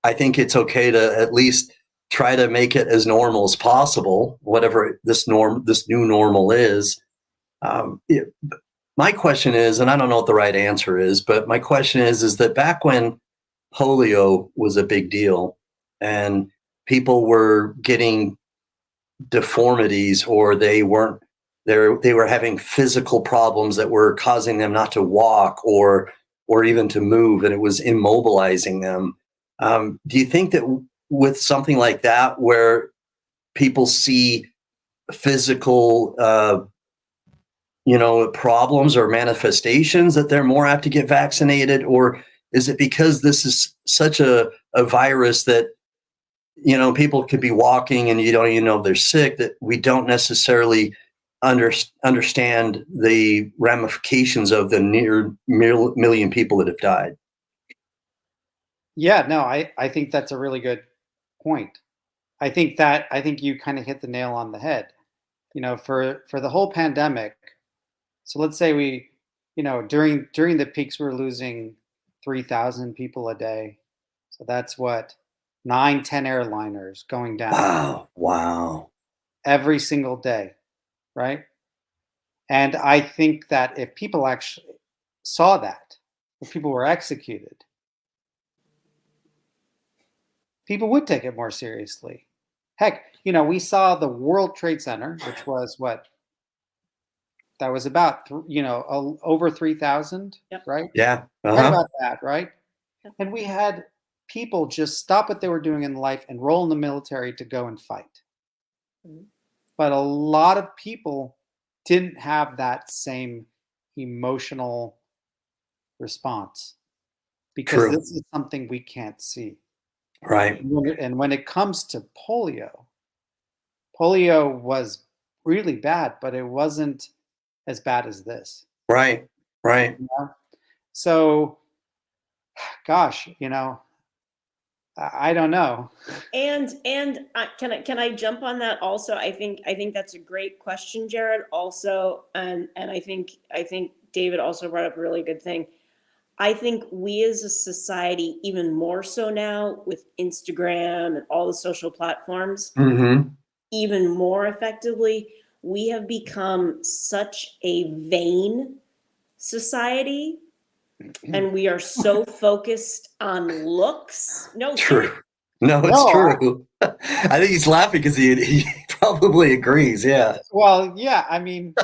I think it's okay to at least try to make it as normal as possible, whatever this new normal is. My question is, and I don't know what the right answer is, but my question is that back when polio was a big deal and people were getting deformities, or they were having physical problems that were causing them not to walk or even to move, and it was immobilizing them. Do you think that with something like that, where people see physical problems or manifestations, that they're more apt to get vaccinated? Or is it because this is such a virus that, people could be walking and you don't even know if they're sick, that we don't necessarily understand the ramifications of the near million people that have died? Yeah, no, I think that's a really good point. I think you kind of hit the nail on the head. For the whole pandemic. So let's say we, during the peaks, we're losing 3,000 people a day. So that's what 9-10 airliners going down. Wow. Every single day, right? And I think that if people actually saw that, if people were executed, people would take it more seriously. Heck, we saw the World Trade Center, which was what? That was about, over 3,000, Yep. right? Yeah. Right about that, right? Yep. And we had people just stop what they were doing in life and roll in the military to go and fight. Mm-hmm. But a lot of people didn't have that same emotional response because this is something we can't see. Right. And when it comes to polio was really bad, but it wasn't as bad as this. Right. So, gosh, I don't know. And can I jump on that also? I think that's a great question, Jared. Also, and I think David also brought up a really good thing. I think we as a society, even more so now with Instagram and all the social platforms, even more effectively, we have become such a vain society, and we are so focused on looks. No, true. No, it's true. I think he's laughing because he probably agrees. Yeah. Well, yeah. I mean,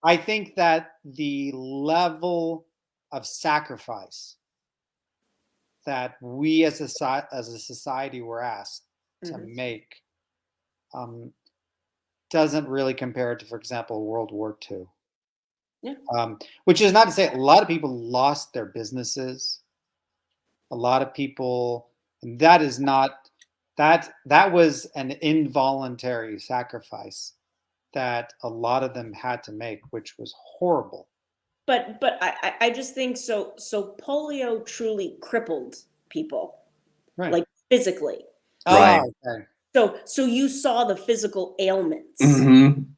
I think that the level of sacrifice that we as a society were asked to make doesn't really compare to, for example, World War II. Yeah. Which is not to say a lot of people lost their businesses. A lot of people, and that was an involuntary sacrifice that a lot of them had to make, which was horrible. But I just think so polio truly crippled people, right? Like physically. Right. Okay. So you saw the physical ailments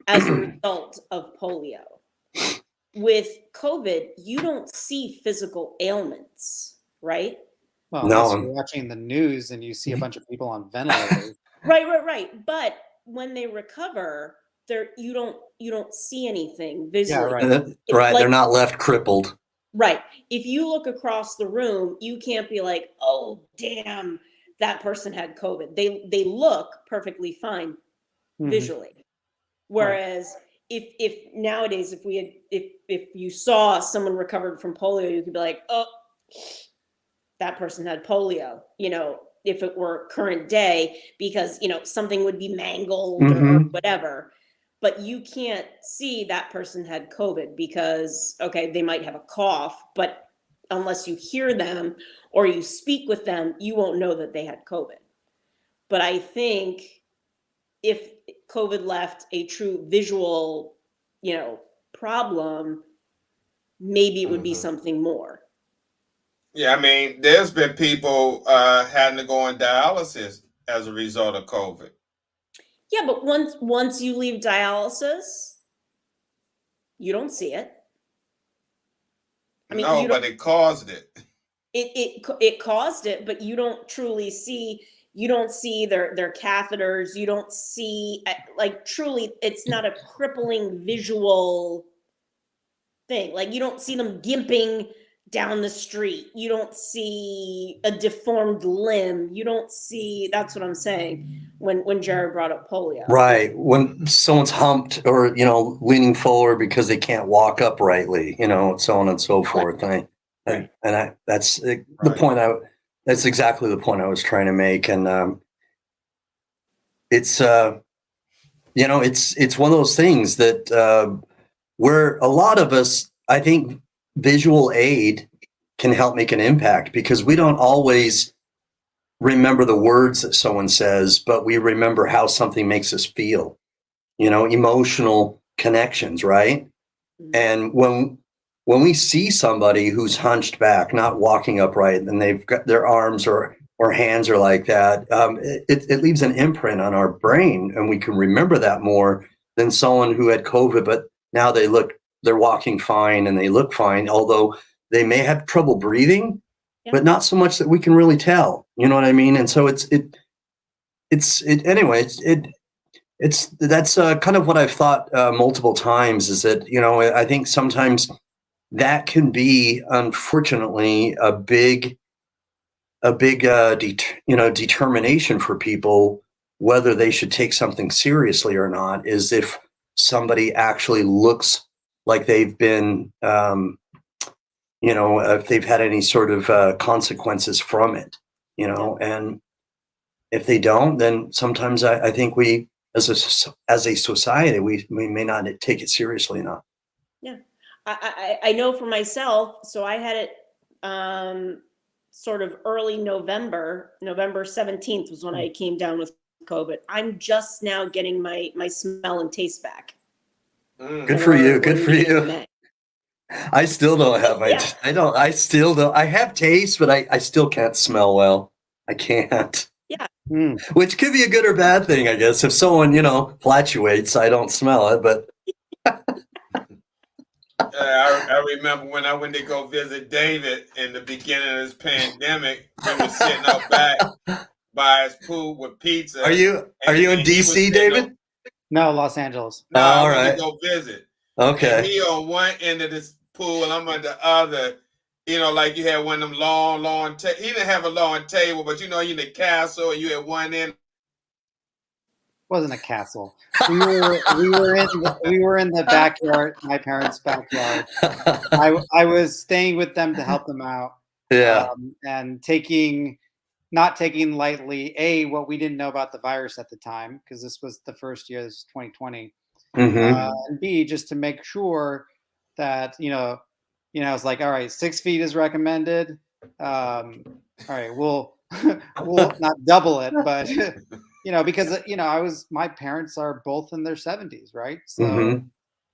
as a result of polio. With COVID, you don't see physical ailments, right? Well, unless you're watching the news and you see a bunch of people on ventilators. Right. But when they recover, you don't see anything visually. Yeah, right. Like, they're not left crippled. Right. If you look across the room, you can't be like, oh damn, that person had COVID. They look perfectly fine visually. Whereas if nowadays, if you saw someone recovered from polio, you could be like, oh, that person had polio, if it were current day, because, something would be mangled or whatever. But you can't see that person had COVID because, okay, they might have a cough, but unless you hear them or you speak with them, you won't know that they had COVID. But I think if COVID left a true visual, problem, maybe it would be Mhm. something more. Yeah, I mean, there's been people having to go on dialysis as a result of COVID. Yeah, but once you leave dialysis, you don't see it. I mean, No, you don't. but it caused it. It caused it, but you don't truly see. You don't see their catheters. You don't see, like, truly. It's not a crippling visual thing. Like, you don't see them gimping down the street. You don't see a deformed limb. You don't see. That's what I'm saying. When Jared brought up polio, Right. When someone's humped or, leaning forward because they can't walk uprightly, so on and so forth. Right. That's the Right. point that's exactly the point I was trying to make. And it's, it's one of those things that where a lot of us, I think visual aid can help make an impact because we don't always remember the words that someone says, but we remember how something makes us feel, emotional connections, right? Mhm. And when we see somebody who's hunched back, not walking upright, and they've got their arms or hands are like that, it leaves an imprint on our brain, and we can remember that more than someone who had COVID, but now they're walking fine and they look fine, although they may have trouble breathing, Yeah. but not so much that we can really tell. You know what I mean? And so it's that's kind of what I've thought multiple times is that, I think sometimes that can be, unfortunately, a big determination for people whether they should take something seriously or not, is if somebody actually looks like they've been, if they've had any sort of consequences from it, and if they don't, then sometimes I think we, as a society, we may not take it seriously enough. Yeah, I know for myself. So I had it sort of early November. November 17th was when I came down with COVID. I'm just now getting my smell and taste back. Good for you. Good for you. I still don't have my. Yeah. I still don't. I have taste, but I still can't smell well. I can't. Yeah. Which could be a good or bad thing, I guess. If someone, flatulates, I don't smell it, but. I remember when I went to go visit David in the beginning of this pandemic. We were sitting out back by his pool with pizza. Are you in DC, David? No, Los Angeles. No, all I went right. to go visit. Okay. And he on one end of this pool, and I'm on the other. Like you had one of them long he didn't have a long table, but you in the castle, and you had one end. Wasn't a castle. We were in the backyard, my parents' backyard. I was staying with them to help them out. Yeah. And not taking lightly what we didn't know about the virus at the time, because this was the first year. This is 2020. Mm-hmm. And B, just to make sure that it's like, all right, 6 feet is recommended. All right, we'll not double it, but because my parents are both in their 70s, right? So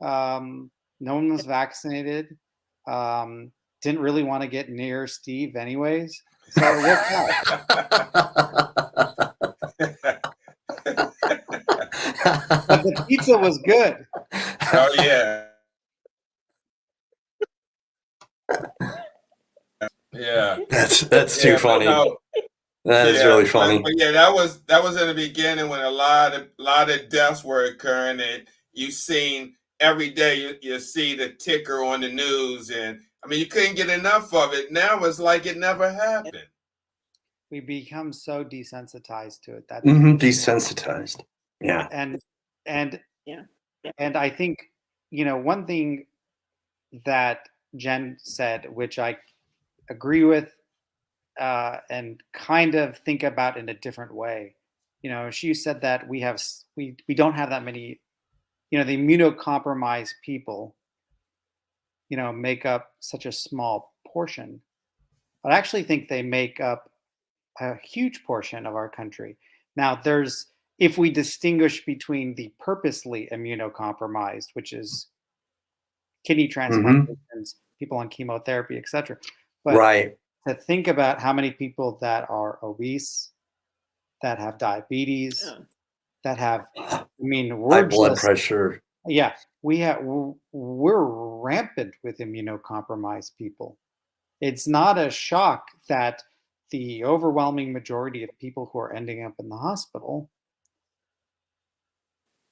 no one was vaccinated. Didn't really want to get near Steve anyways, so it worked out. But the pizza was good. Oh yeah. Yeah. That's too funny. That is really funny. But yeah, that was in the beginning when a lot of deaths were occurring, and you seen every day you see the ticker on the news, and I mean you couldn't get enough of it. Now it's like it never happened. We become so desensitized to it. That's desensitized. Yeah. And I think one thing that Jen said, which I agree with, and kind of think about in a different way. She said that we don't have that many, the immunocompromised people, make up such a small portion. But I actually think they make up a huge portion of our country. Now, there's if we distinguish between the purposely immunocompromised, which is kidney transplantations, people on chemotherapy, etc. But Right. to think about how many people that are obese, that have diabetes, Yeah. that have, I mean, High we're blood just, pressure. yeah, we're rampant with immunocompromised people. It's not a shock that the overwhelming majority of people who are ending up in the hospital,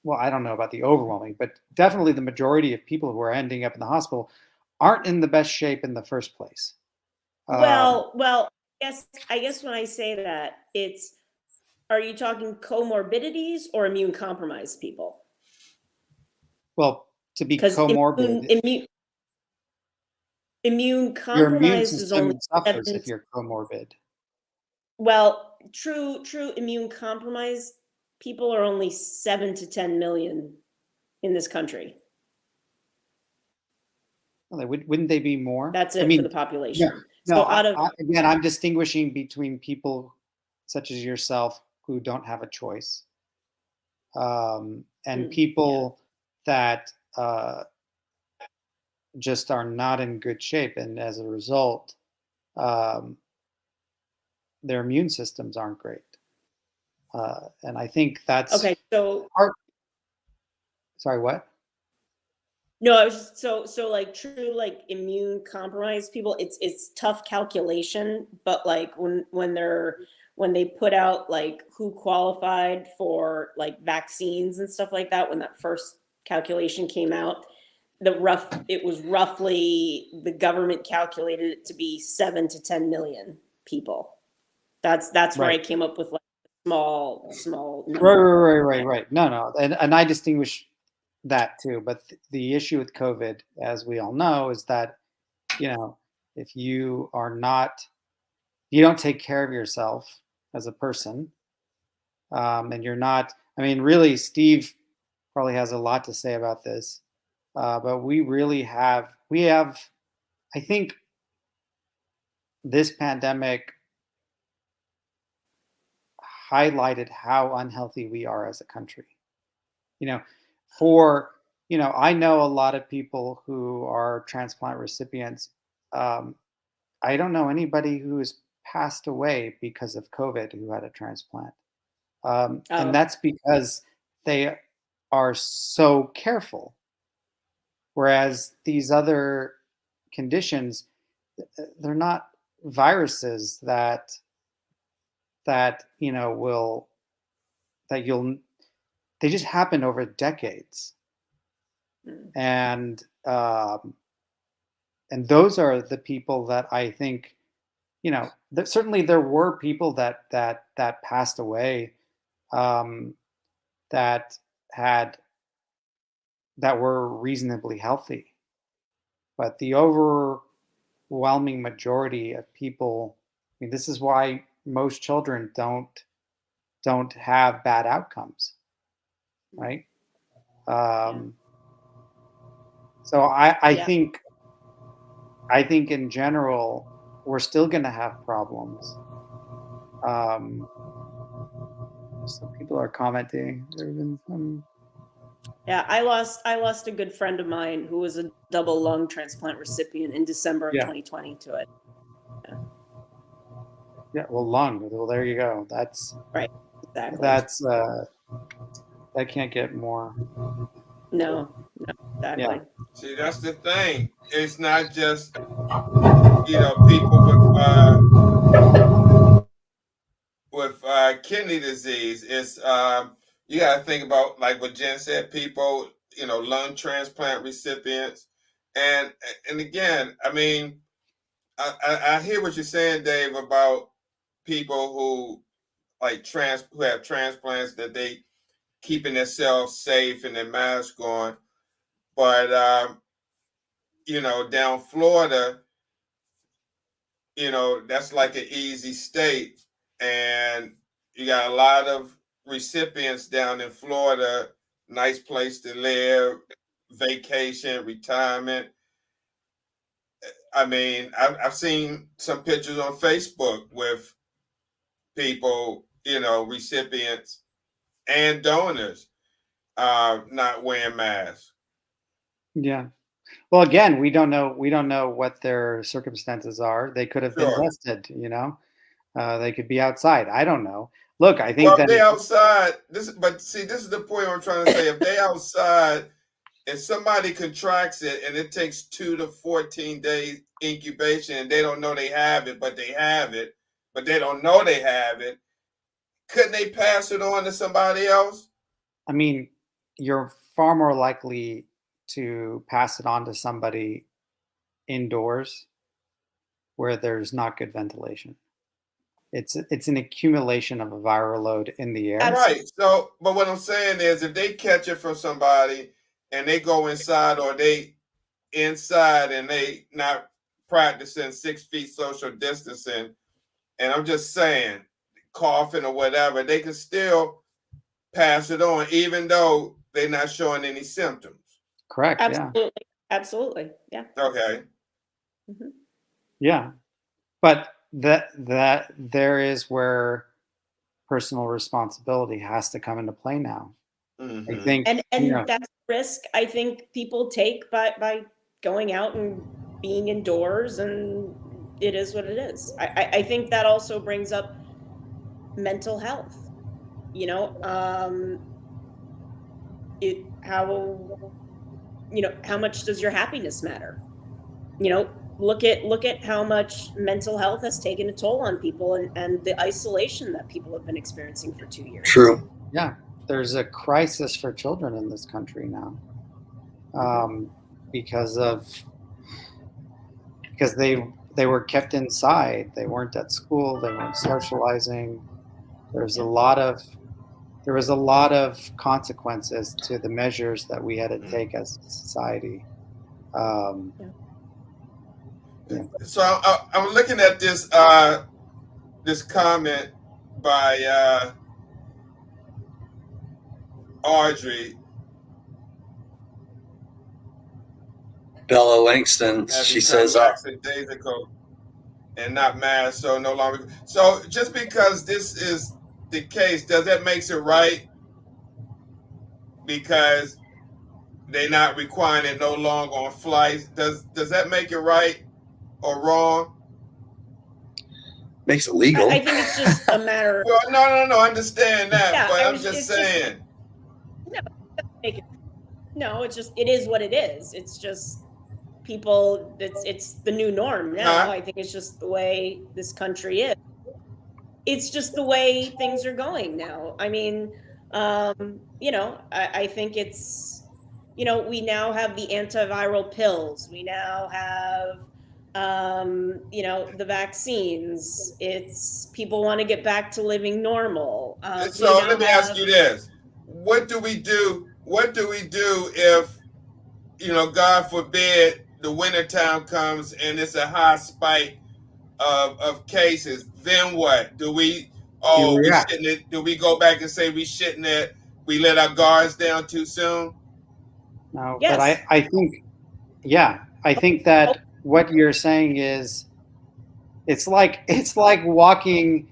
well, I don't know about the overwhelming, but definitely the majority of people who are ending up in the hospital aren't in the best shape in the first place. Well, I guess when I say that, are you talking comorbidities or immune compromised people? Well, to be Because comorbid, immune your immune compromised is only system suffers 7. if you're comorbid. Well, true immune compromised people are only 7 to 10 million in this country. Well, wouldn't they be more? That's I it for mean, the population. no, So out of again, I'm distinguishing between people such as yourself who don't have a choice, and people that just are not in good shape, and as a result, their immune systems aren't great. And I think that's okay, so part. Sorry, what? no, I was just so like true like immune compromised people, it's tough calculation, but like when they put out like who qualified for like vaccines and stuff like that, when that first calculation came out, it was roughly, the government calculated it to be 7 to 10 million people. That's where I Right. came up with like small number. Right. No, and I distinguish that too. But the issue with COVID, as we all know, is that if you don't take care of yourself as a person, and you're not. I mean, really, Steve probably has a lot to say about this, but we have. I think this pandemic highlighted how unhealthy we are as a country. I know a lot of people who are transplant recipients. I don't know anybody who has passed away because of COVID who had a transplant. And that's because they are so careful. Whereas these other conditions, they're not viruses that they just happen over decades. And those are the people that I think, certainly there were people that passed away, that were reasonably healthy, but the overwhelming majority of people, I mean, this is why most children don't have bad outcomes, right? So I think in general we're still going to have problems. Some people are commenting. There have been some. Yeah, I lost a good friend of mine who was a double lung transplant recipient in December of 2020 to it. Yeah, well, lung. Well, there you go. That's right. Exactly. That's that can't get more. No, exactly. Yeah. See, that's the thing. It's not just people with kidney disease. It's you got to think about, like what Jen said, people, lung transplant recipients, and again, I mean, I hear what you're saying, Dave, about people who who have transplants, that they keeping themselves safe and their mask on, but down Florida, that's like an easy state, and you got a lot of recipients down in Florida. Nice place to live, vacation, retirement. I mean, I've seen some pictures on Facebook with people, recipients, and donors not wearing masks. Yeah. Well, again, we don't know. We don't know what their circumstances are. They could have been Sure. tested. They could be outside. I don't know. Look, I think Well, if that they outside, but see, this is the point I'm trying to say. If they outside, if somebody contracts it and it takes 2 to 14 days incubation and they don't know they have it, but they have it, but they don't know they have it, couldn't they pass it on to somebody else? I mean, you're far more likely to pass it on to somebody indoors where there's not good ventilation. It's an accumulation of a viral load in the air. Absolutely. Right. So, but what I'm saying is if they catch it from somebody and they go inside or they inside and they not practicing 6 feet social distancing, and I'm just saying, coughing or whatever, they can still pass it on, even though they're not showing any symptoms. Correct. Yeah. Absolutely. Absolutely. Yeah. Okay. Mhm. Yeah. But that there is where personal responsibility has to come into play now. I Mhm. think, And you know, that's a risk I think people take by going out and being indoors, and it is what it is. I think that also brings up mental health. You know, it how much does your happiness matter? You know, look at how much mental health has taken a toll on people, and the isolation that people have been experiencing for 2 years. True. yeah, there's a crisis for children in this country now, um, because they were kept inside. They weren't at school. They weren't socializing. There's a lot of there was a lot of consequences to the measures that we had to take as a society. Um, yeah. So I'm looking at this this comment by Audrey. Bella Langston, Has she become says, lackadaisical and not mad, so no longer. So just because this is the case, does that makes it right? Because they're not requiring it no longer on flights. Does that make it right or wrong? makes it legal. I think it's just a matter. Well, no, I understand that, Yeah, but I I'm was- just it's just- saying. No, it's just, it is what it is. It's just people. It's the new norm now. Huh? I think it's just the way this country is. It's just the way things are going now. I mean, I think it's, we now have the antiviral pills. We now have, the vaccines. It's people want to get back to living normal. So let me ask you this: What do we do? What do we do if, God forbid, the wintertime comes and it's a high spike of cases? Then what? Do we? Oh, we Yeah. shouldn't it? Do we go back and say we shouldn't have? We let our guards down too soon? No, Yes. but I think, yeah, I think that what you're saying is, it's like walking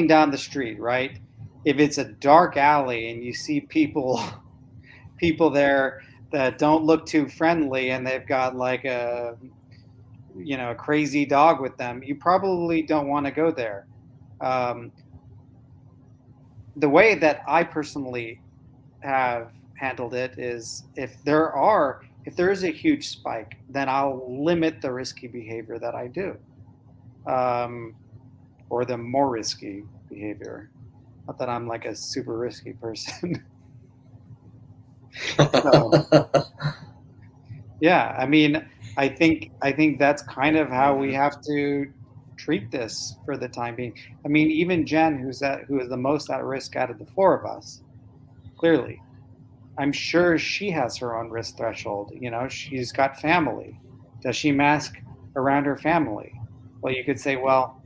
down the street, right? If it's a dark alley and you see people there that don't look too friendly and they've got like a crazy dog with them, you probably don't want to go there. The way that I personally have handled it is, if there is a huge spike, then I'll limit the risky behavior that I do, or the more risky behavior. Not that I'm like a super risky person. Yeah, I mean, I think that's kind of how we have to treat this for the time being. I mean, even Jen, who is the most at risk out of the four of us, clearly, I'm sure she has her own risk threshold. She's got family. Does she mask around her family? Well, you could say, well,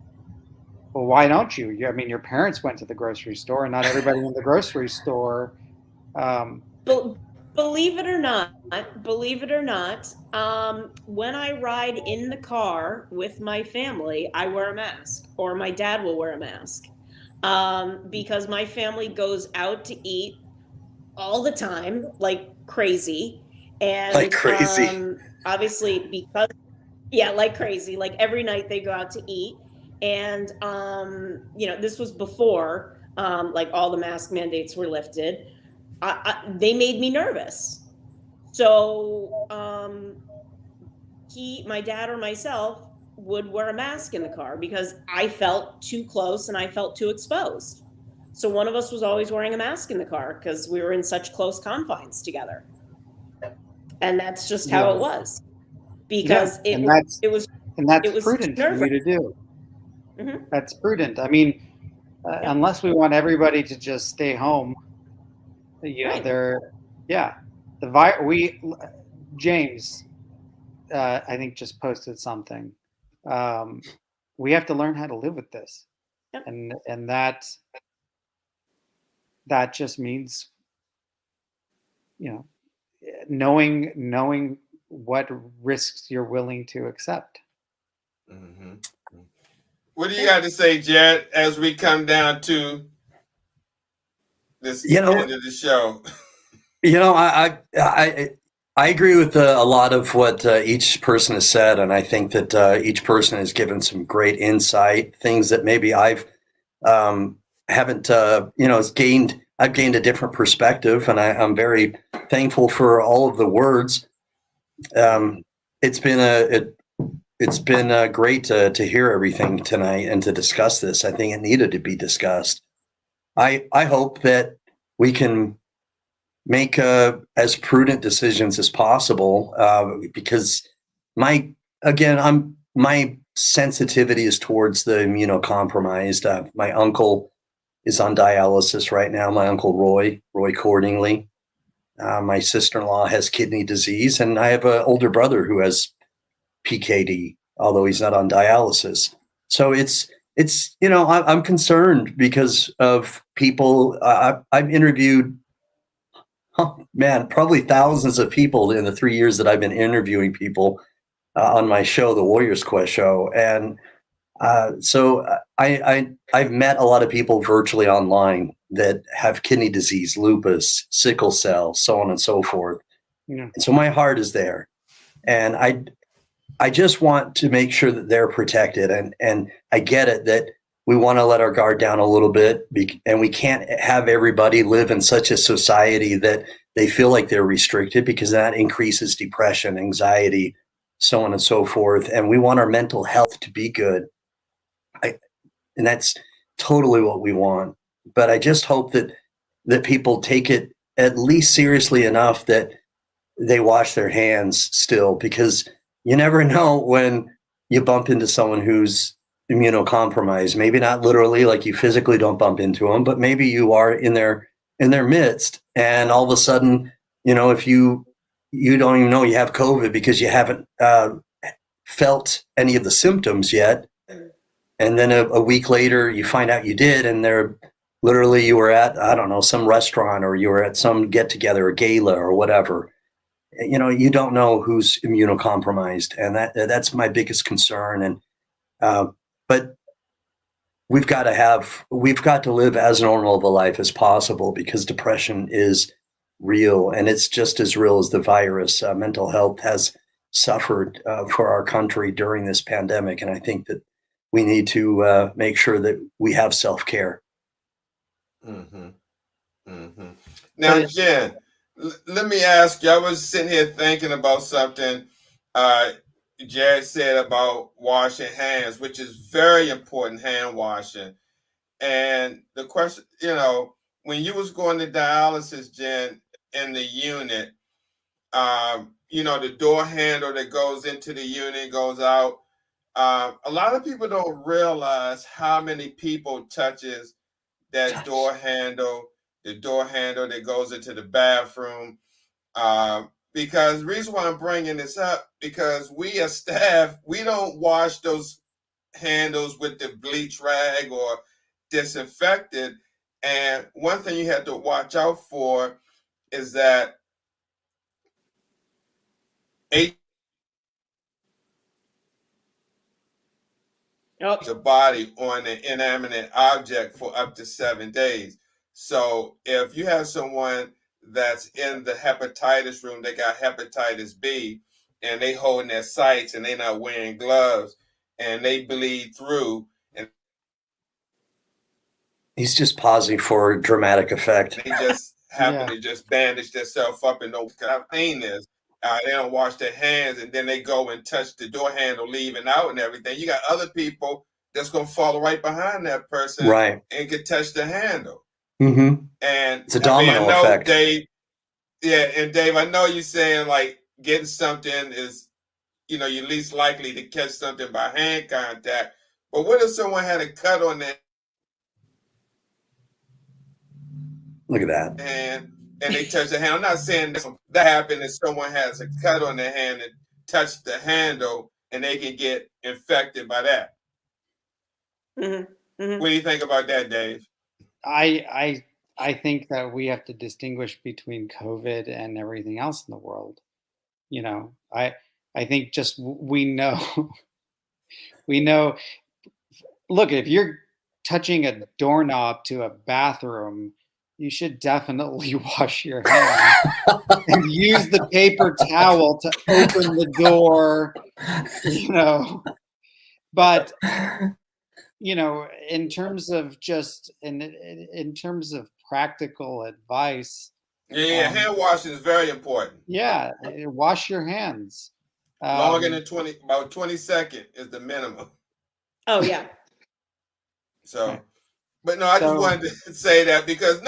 why don't you? I mean, your parents went to the grocery store, and not everybody in the grocery store. Believe it or not, when I ride in the car with my family, I wear a mask, or my dad will wear a mask. because my family goes out to eat all the time, like crazy. And Like crazy. obviously, because, yeah, like crazy, like every night they go out to eat. And, this was before like all the mask mandates were lifted. They made me nervous. So my dad or myself would wear a mask in the car because I felt too close and I felt too exposed. So one of us was always wearing a mask in the car because we were in such close confines together. And that's just how Yeah. it was. Yeah, Because and that's it was prudent for you nerve-wracking. to do. Mhm. That's prudent. I mean, Yeah. unless we want everybody to just stay home, Right. yeah, we James, I think just posted something. Um, we have to learn how to live with this, Yep. and that just means, knowing what risks you're willing to accept. Mm-hmm. What do you got to say, Jared, as we come down to this You know, end of the show? I agree with a lot of what each person has said, and I think that each person has given some great insight, things that maybe haven't I've gained a different perspective, and I'm very thankful for all of the words. It's been it's been great to hear everything tonight and to discuss this. I think it needed to be discussed. I hope that we can make as prudent decisions as possible, because my my sensitivity is towards the immunocompromised. My uncle is on dialysis right now. My uncle Roy Cordingley. My sister-in-law has kidney disease, and I have an older brother who has PKD, although he's not on dialysis. So I'm concerned because of people. I've interviewed, oh, man, probably thousands of people in the 3 years that I've been interviewing people on my show, the Warriors Quest show, and I've met a lot of people virtually online that have kidney disease, lupus, sickle cell, so on and so forth. Yeah. And so my heart is there, and I just want to make sure that they're protected. And I get it that we want to let our guard down a little bit, and we can't have everybody live in such a society that they feel like they're restricted, because that increases depression, anxiety, so on and so forth. And we want our mental health to be good. And that's totally what we want. But I just hope that people take it at least seriously enough that they wash their hands still, because you never know when you bump into someone who's immunocompromised. Maybe not literally, like you physically don't bump into them, but maybe you are in their midst, and all of a sudden, if you don't even know you have COVID because you haven't felt any of the symptoms yet, and then a week later you find out you did, and you were at, I don't know, some restaurant, or you were at some get together, a gala or whatever. You don't know who's immunocompromised, and that's my biggest concern. And but we've got to live as normal of a life as possible, because depression is real, and it's just as real as the virus. Mental health has suffered for our country during this pandemic, and I think that we need to make sure that we have self-care. Mm-hmm. Mm-hmm. Now, Jen, let me ask you. I was sitting here thinking about something Jared said about washing hands, which is very important, hand washing. And the question, when you was going to dialysis, Jen, in the unit, the door handle that goes into the unit goes out. A lot of people don't realize how many people touches that door handle, the door handle that goes into the bathroom. Because the reason why I'm bringing this up, because we as staff, we don't wash those handles with the bleach rag or disinfectant. And one thing you have to watch out for is that Oh, the body on an inanimate object for up to 7 days. So if you have someone that's in the hepatitis room, they got hepatitis B, and they holding their sites and they not wearing gloves, and they bleed through, and He's just pausing for dramatic effect. they just happen Yeah. to just bandage themselves up and don't how clean is. They don't wash their hands, and then they go and touch the door handle, leaving out and everything. You got other people that's gonna follow right behind that person, Right. and can touch the handle. Mm-hmm. And It's a I mean, I domino know, effect. Dave. Yeah, and Dave, I know you saying like getting something is, you're least likely to catch something by hand contact. But what if someone had a cut on their Look at that. hand and they touch the hand? I'm not saying that happened if someone has a cut on their hand and touch the handle and they can get infected by that. mhm, mhm. What do you think about that, Dave? I think that we have to distinguish between COVID and everything else in the world. I think just we know we know. Look, if you're touching a doorknob to a bathroom, you should definitely wash your hands and use the paper towel to open the door. But in terms of just in terms of practical advice, Yeah, hand washing is very important. yeah, wash your hands. Longer than about 20 seconds is the minimum. Oh yeah. So, Right. but no, I just So- wanted to say that because in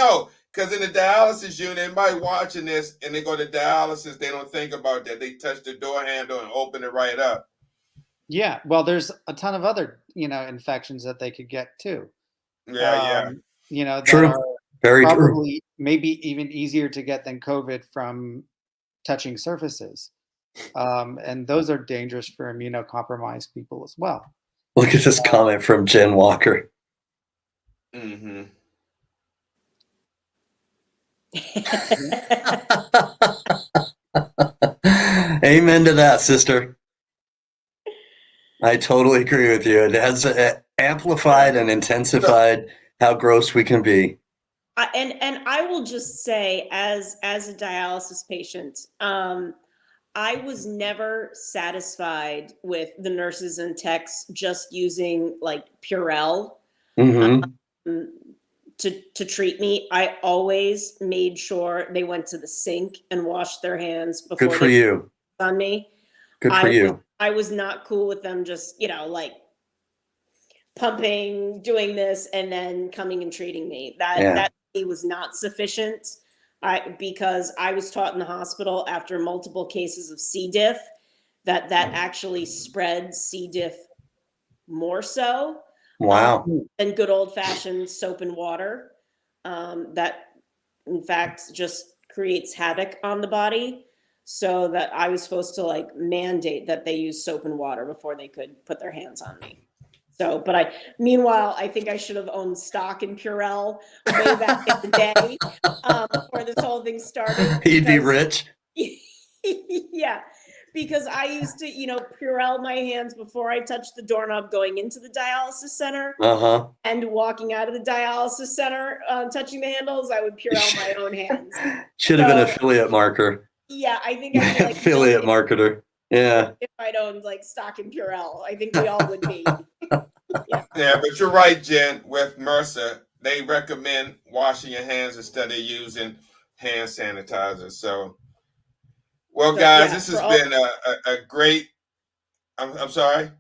the dialysis unit, anybody watching this and they go to dialysis, they don't think about that. They touch the door handle and open it right up. Yeah, well, there's a ton of other infections that they could get too. Yeah, That True. are Very true. probably maybe even easier to get than COVID from touching surfaces. And those are dangerous for immunocompromised people as well. Look at this comment from Jen Walker. Mm-hmm. Amen to that, sister. I totally agree with you. It has amplified and intensified how gross we can be. And I will just say, as a dialysis patient, I was never satisfied with the nurses and techs just using like Purell Hmm. to treat me. I always made sure they went to the sink and washed their hands before Good for they you. on me. Good for you. I was not cool with them just, like pumping, doing this, and then coming and treating me. That was not sufficient. Because I was taught in the hospital after multiple cases of C. diff that actually spread C. diff more so Wow. than good old fashioned soap and water. That in fact just creates havoc on the body. So that I was supposed to like mandate that they use soap and water before they could put their hands on me. So, but meanwhile, I think I should have owned stock in Purell way back in the day before this whole thing started. He'd be rich. Yeah, because I used to, Purell my hands before I touched the doorknob going into the dialysis center Uh-huh. and walking out of the dialysis center, touching the handles, I would Purell my own hands. Should have been an So- affiliate marker. Yeah, I think I'd be like Affiliate guilty marketer. Yeah. if I'd owned like stock in Purell. I think we all would be. Yeah, but you're right, Jen. With MRSA, they recommend washing your hands instead of using hand sanitizer. So, well, So, guys, yeah, this for has all- been a great. I'm sorry.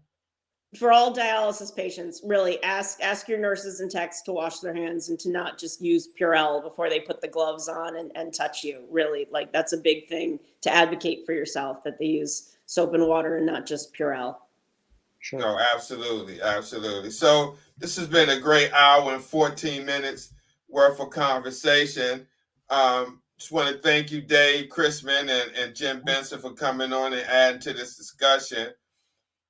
For all dialysis patients, really ask your nurses and techs to wash their hands and to not just use Purell before they put the gloves on and touch you. Really, like that's a big thing to advocate for yourself, that they use soap and water and not just Purell. Sure. No, absolutely, absolutely. So this has been a great hour and 14 minutes worth of conversation. Just want to thank you, Dave Chrisman and Jim Benson, for coming on and adding to this discussion.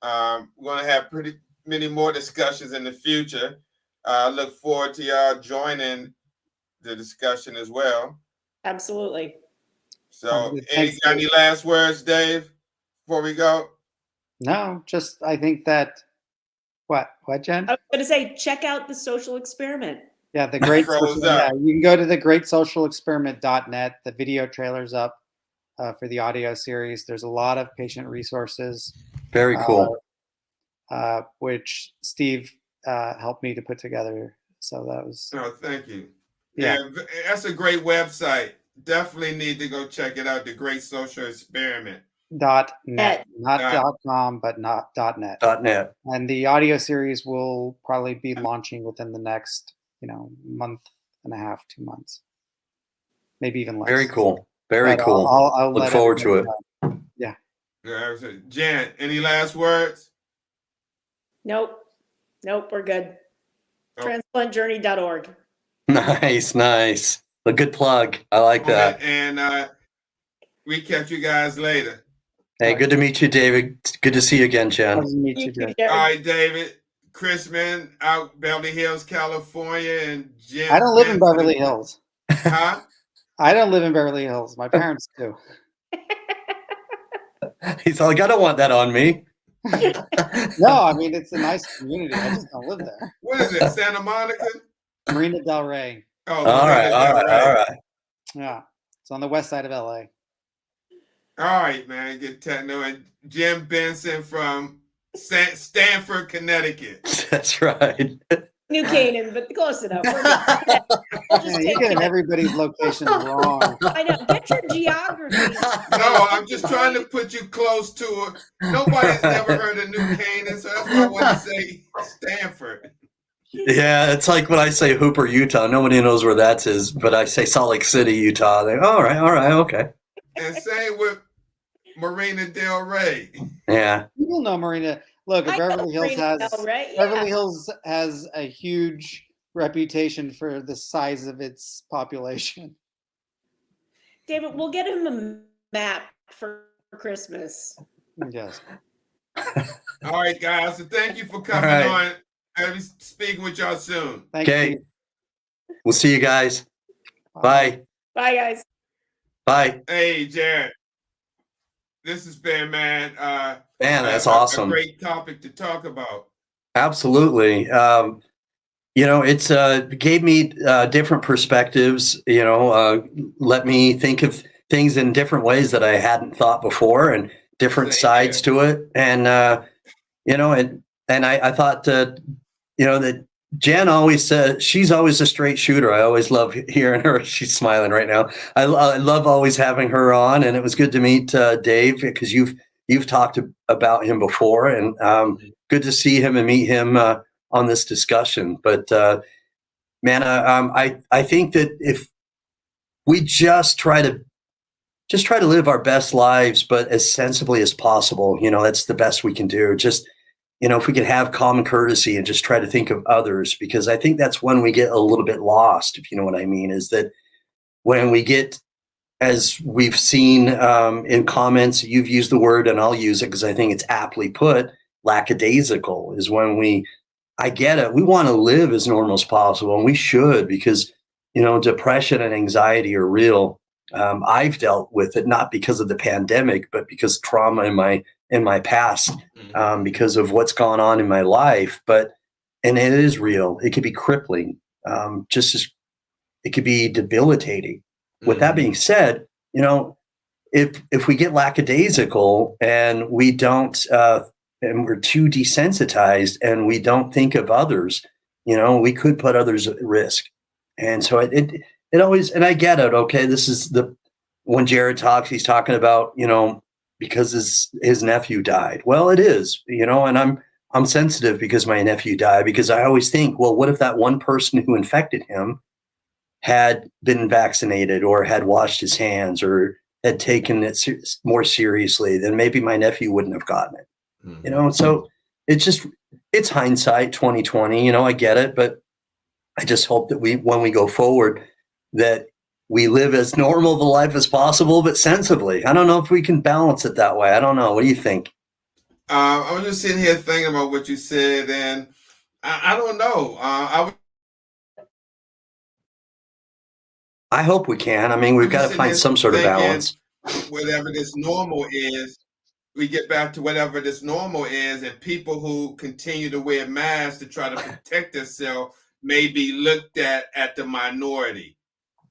We're going to have pretty many more discussions in the future. I look forward to y'all joining the discussion as well. Absolutely. So, Thanks, any last words, Dave, before we go? No, just I think that What, Jen? I was going to say, check out the social experiment. Yeah, the great Froze social, yeah, up. you can go to the greatsocialexperiment.net. The video trailer's up for the audio series. There's a lot of patient resources, Very cool. which Steve helped me to put together. So that was, Oh, thank you. Yeah. That's a great website. Definitely need to go check it out. The Great Social Experiment. .net, not Dot. .com, but not .net. .net. And the audio series will probably be launching within the next, month and a half, 2 months, maybe even less. Very cool. Very But cool. I'll Look let forward to it. everybody know. Yeah, Jan, any last words? Nope, we're good. Oh. Transplantjourney.org. Nice, nice. A good plug. I like that. And we catch you guys later. Hey, good to meet you, David. Good to see you again, Nice Jen. to meet you, too, Jen. Jerry. All right, David. Chrisman out Beverly Hills, California, and Jen. I don't live in Benson. Beverly Hills. Huh? I don't live in Beverly Hills. My parents do. He's like, I don't want that on me. No, I mean, it's a nice community. I just don't live there. What is it? Santa Monica? Marina Del Rey. Oh, All right, Marina all Del right, Rey. all right. Yeah. It's on the west side of LA. All right, man. Get techno. And Jim Benson from Stanford, Connecticut. That's right. New Canaan, but close enough. We're good. We'll just Yeah, take you're getting it. everybody's location wrong. I know. Get your geography. No, I'm just trying to put you close to it. Nobody's ever heard of New Canaan, so that's why I want to say Stanford. Yeah, it's like when I say Hooper, Utah. Nobody knows where that is, but I say Salt Lake City, Utah. They, all right, okay. And same with Marina Del Rey. Yeah, People know Marina. Look, I know Beverly Hills Marina has Del Rey, yeah. Beverly Hills has a huge reputation for the size of its population. David, we'll get him a map for Christmas. Yes. All right, guys. So thank you for coming All on. I'll be speaking with y'all soon. Thank Okay. you. we'll see you guys. Bye. Bye, guys. Bye. Hey, Jared. This has been, man. Man, that's a awesome. great topic to talk about. Absolutely. It's gave me different perspectives, let me think of things in different ways that I hadn't thought before and different Same sides here. to it. And, I thought, that Jen always said she's always a straight shooter. I always love hearing her. She's smiling right now. I love always having her on, and it was good to meet Dave because you've talked about him before, and good to see him and meet him on this discussion. But man, I think that if we just try to live our best lives, but as sensibly as possible, that's the best we can do. Just if we could have common courtesy and just try to think of others, because I think that's when we get a little bit lost, if you know what I mean, is that when we get, as we've seen in comments, you've used the word and I'll use it because I think it's aptly put, lackadaisical is when I get it. We want to live as normal as possible, and we should, because, depression and anxiety are real. I've dealt with it, not because of the pandemic, but because trauma in my past, because of what's gone on in my life. And it is real. It could be crippling, just as it could be debilitating. With that being said, if we get lackadaisical and we don't, and we're too desensitized and we don't think of others, we could put others at risk. And so it always, and I get it. Okay. This is when Jared talks, he's talking about, because his nephew died. Well, it is, and I'm sensitive because my nephew died, because I always think, well, what if that one person who infected him had been vaccinated or had washed his hands or had taken it more seriously? Then maybe my nephew wouldn't have gotten it. So it's hindsight 2020, I get it, but I just hope that when we go forward, that we live as normal of a life as possible, but sensibly. I don't know if we can balance it that way. I don't know. What do you think? I was just sitting here thinking about what you said, and I don't know. I hope we can. I mean, we've got to find some sort of balance. Whatever this normal is, we get back to whatever this normal is, and people who continue to wear masks to try to protect themselves may be looked at the minority.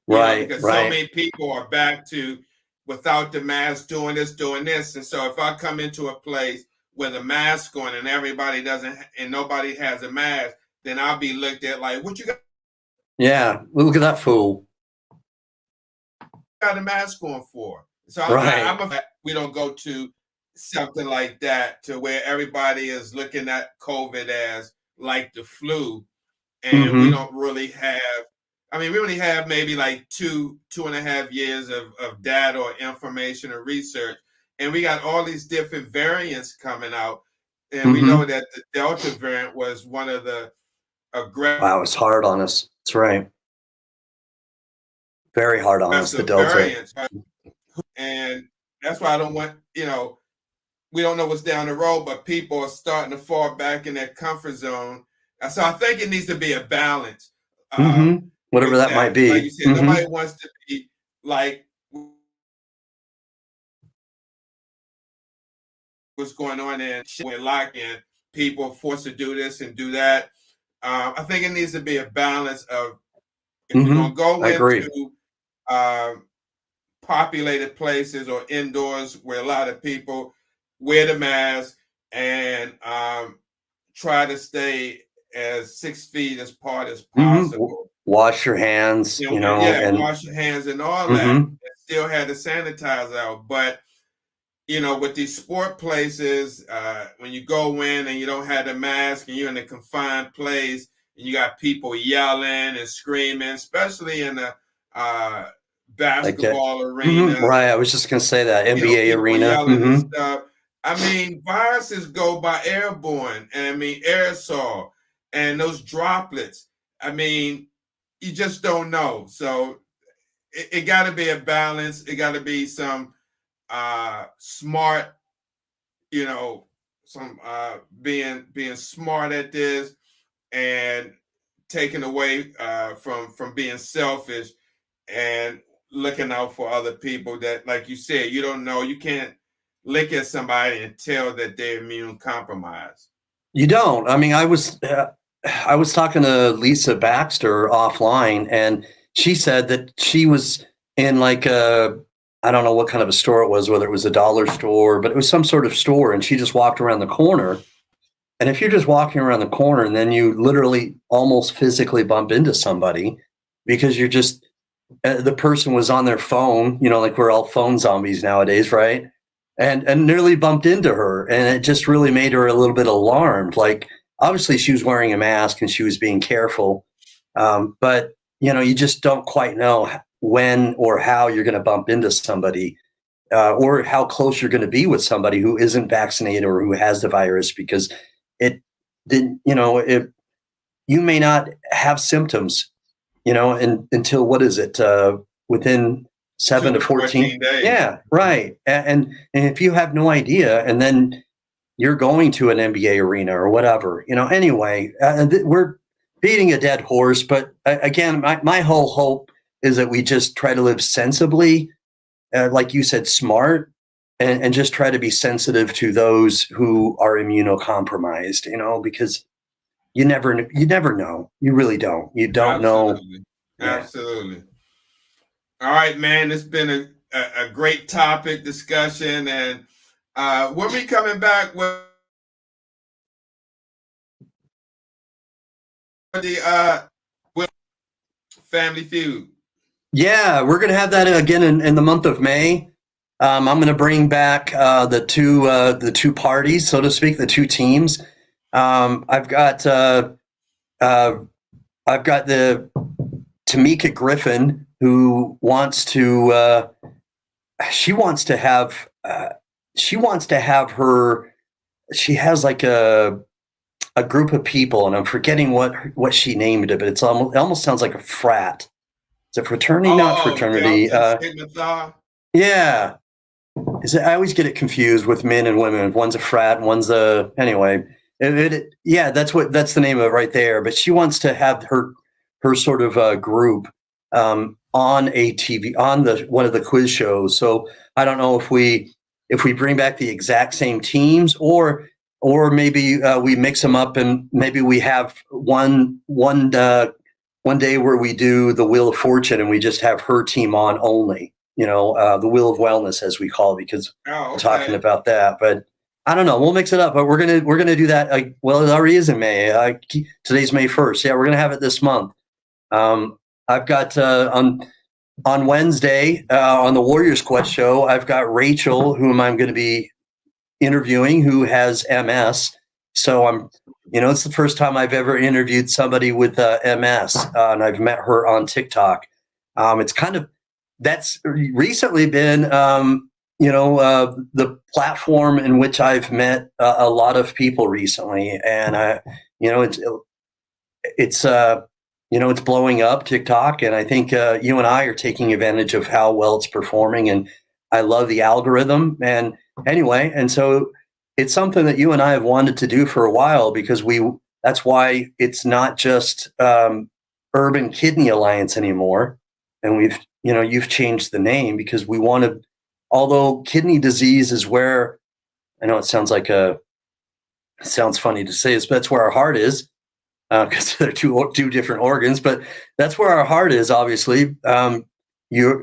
Right, because right. so many people are back to without the mask doing this. And so if I come into a place with a mask on and everybody doesn't, and nobody has a mask, then I'll be looked at like, what you Yeah, look at that fool. got a mask on for? So we don't go to something like that to where everybody is looking at COVID as like the flu. And we don't really have, we only have maybe like 2.5 years of data or information or research. And we got all these different variants coming out. And we know that the Delta variant was one of the aggressive. Wow, it's hard on us. That's right. Very hard on us, the Delta variants. And that's why I don't want, we don't know what's down the road, but people are starting to fall back in their comfort zone. So I think it needs to be a balance. Whatever that might be. Like you said, nobody wants to be like what's going on and we're locked in. People are forced to do this and do that. I think it needs to be a balance of if you're going to go into populated places or indoors where a lot of people wear the mask and try to stay as 6 feet apart as possible. Wash your hands, and wash your hands and all that. And still had to sanitize out. But, with these sport places, when you go in and you don't have the mask and you're in a confined place and you got people yelling and screaming, especially in the basketball arena. Right. I was just going to say that NBA arena. And stuff. Viruses go by airborne and aerosol and those droplets. You just don't know. So it got to be a balance. It got to be some smart, some being smart at this and taking away from being selfish and looking out for other people that, like you said, you don't know. You can't look at somebody and tell that they're immune compromised. You don't. I was talking to Lisa Baxter offline, and she said that she was in like I don't know what kind of a store it was, whether it was a dollar store, but it was some sort of store, and she just walked around the corner. And if you're just walking around the corner and then you literally almost physically bump into somebody because you're just the person was on their phone, like we're all phone zombies nowadays, right? And nearly bumped into her, and it just really made her a little bit alarmed. Like, obviously she was wearing a mask and she was being careful, but you just don't quite know when or how you're going to bump into somebody, or how close you're going to be with somebody who isn't vaccinated or who has the virus, because you may not have symptoms, until what is it, within 7 to 14 days. Yeah, right. And if you have no idea, and then you're going to an NBA arena or whatever, anyway, we're beating a dead horse. But again, my whole hope is that we just try to live sensibly, like you said, smart, and just try to be sensitive to those who are immunocompromised, because you never know. You really don't. You don't know. Absolutely. All right, man. It's been a great topic discussion, and when we coming back with the with Family Feud. Yeah, we're gonna have that again in the month of May. I'm gonna bring back the two parties, so to speak, the two teams. I've got the Tamika Griffin, who wants to she wants to have her. She has like a group of people, and I'm forgetting what she named it, but it almost sounds like a frat. It's a fraternity, not fraternity. Yeah. I always get it confused with men and women. One's a frat, one's a anyway. Yeah, that's the name of it right there. But she wants to have her sort of group on a TV on one of the quiz shows. So I don't know if we if we bring back the exact same teams, or maybe we mix them up, and maybe we have one day where we do the Wheel of Fortune and we just have her team on only, the Wheel of Wellness, as we call it, because we're talking about that. But I don't know, we'll mix it up, but we're gonna do that. It already is in May. Today's May 1st. Yeah, we're gonna have it this month. I've got on Wednesday on the Warriors Quest show, I've got Rachel, whom I'm going to be interviewing, who has MS. So it's the first time I've ever interviewed somebody with MS, and I've met her on TikTok. That's recently been, the platform in which I've met a lot of people recently, and it's blowing up, TikTok, and I think you and I are taking advantage of how well it's performing, and I love the algorithm. And anyway, and so it's something that you and I have wanted to do for a while, because that's why it's not just Urban Kidney Alliance anymore, and you've changed the name, because we want to, although kidney disease is where, I know it sounds funny to say this, but that's where our heart is. Because they're two different organs, but that's where our heart is, obviously.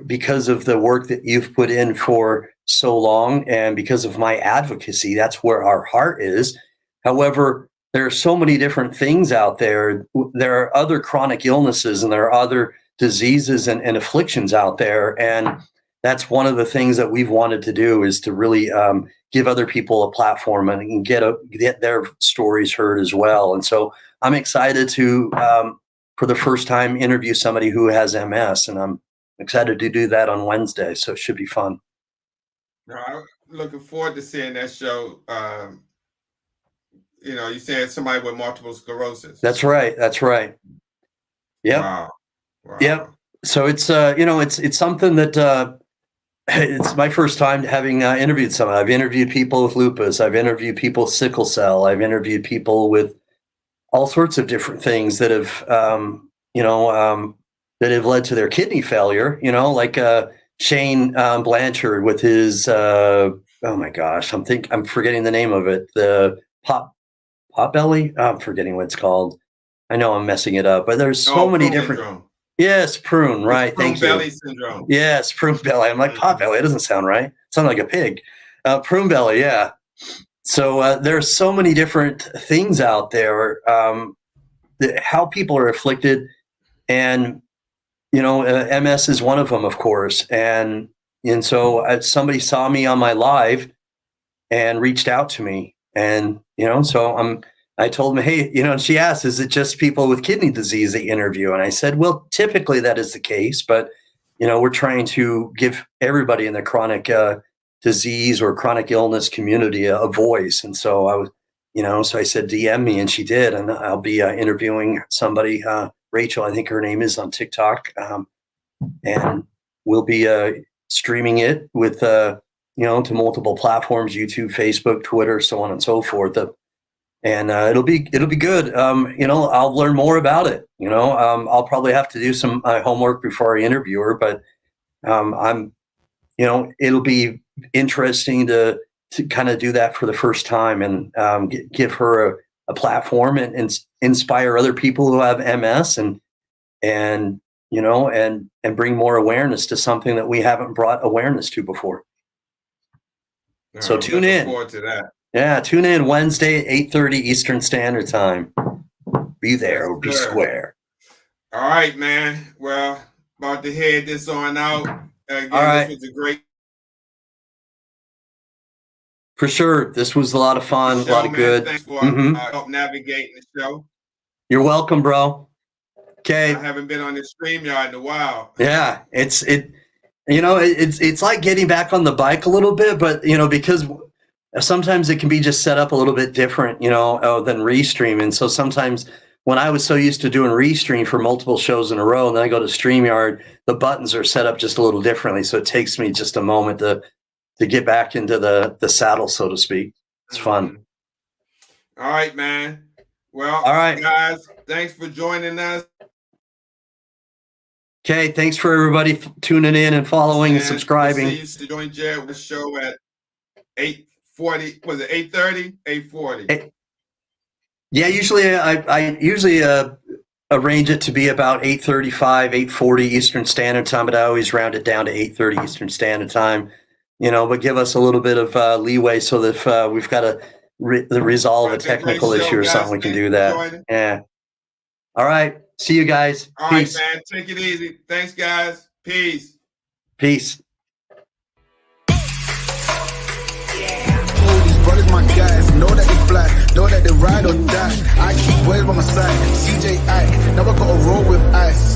Because of the work that you've put in for so long, and because of my advocacy, that's where our heart is. However, there are so many different things out there. There are other chronic illnesses, and there are other diseases and afflictions out there. And that's one of the things that we've wanted to do, is to really give other people a platform and get their stories heard as well. And so I'm excited to, for the first time, interview somebody who has MS, and I'm excited to do that on Wednesday. So it should be fun. I'm looking forward to seeing that show. You said somebody with multiple sclerosis. That's right. Yep. Wow. Yep. So it's it's something that it's my first time having interviewed someone. I've interviewed people with lupus. I've interviewed people with sickle cell. I've interviewed people with all sorts of different things that have, that have led to their kidney failure. Like Shane Blanchard with his, oh my gosh, I'm forgetting the name of it. The Potbelly. I'm forgetting what it's called. I know I'm messing it up, but there's so many different. Syndrome. Yes, prune. Right. Thank you. Prune belly syndrome. Yes, prune belly. I'm like Potbelly. It doesn't sound right. It sounds like a pig. Prune belly. Yeah. So there's so many different things out there, how people are afflicted, and MS is one of them, of course. And so somebody saw me on my live and reached out to me, and so I told them, hey, and she asked, is it just people with kidney disease that you interview? And I said, well, typically that is the case, but we're trying to give everybody in the chronic disease or chronic illness community a voice. And so I was, so I said, DM me, and she did. And I'll be interviewing somebody, Rachel, I think her name is, on TikTok. And we'll be streaming it with, to multiple platforms, YouTube, Facebook, Twitter, so on and so forth. And it'll be good. I'll learn more about it. I'll probably have to do some homework before I interview her, but it'll be interesting to kind of do that for the first time, and give her a platform and inspire other people who have MS, and bring more awareness to something that we haven't brought awareness to before. So tune in. Forward to that. Yeah, tune in Wednesday, 8:30 Eastern Standard Time. Be there or be square. All right, man. Well, about to head this on out. Again, all right. This was a great. For sure. This was a lot of fun, a lot of good. Thanks for help navigating the show. You're welcome, bro. Okay. I haven't been on this StreamYard in a while. Yeah, it's like getting back on the bike a little bit, but because sometimes it can be just set up a little bit different, than Restream. And so sometimes when I was so used to doing Restream for multiple shows in a row, and then I go to StreamYard, the buttons are set up just a little differently. So it takes me just a moment to get back into the saddle, so to speak. It's fun. All right, man. Well, all right, guys, thanks for joining us. Okay, thanks for everybody tuning in and following and subscribing. See you to join Jared with the show at 8:40. Was it 8:30? 8:40. Yeah, usually I usually arrange it to be about 8:35, 8:40 Eastern Standard Time, but I always round it down to 8:30 Eastern Standard Time. But give us a little bit of leeway so that if we've got to resolve a technical issue or something, we can do that. Yeah. All right. See you guys. All Peace. right, man. Take it easy. Thanks, guys. Peace. Peace. These brothers my guys, know that they fly, know that they ride or die. I keep boys by my side, CJ I, now I gotta roll with ice.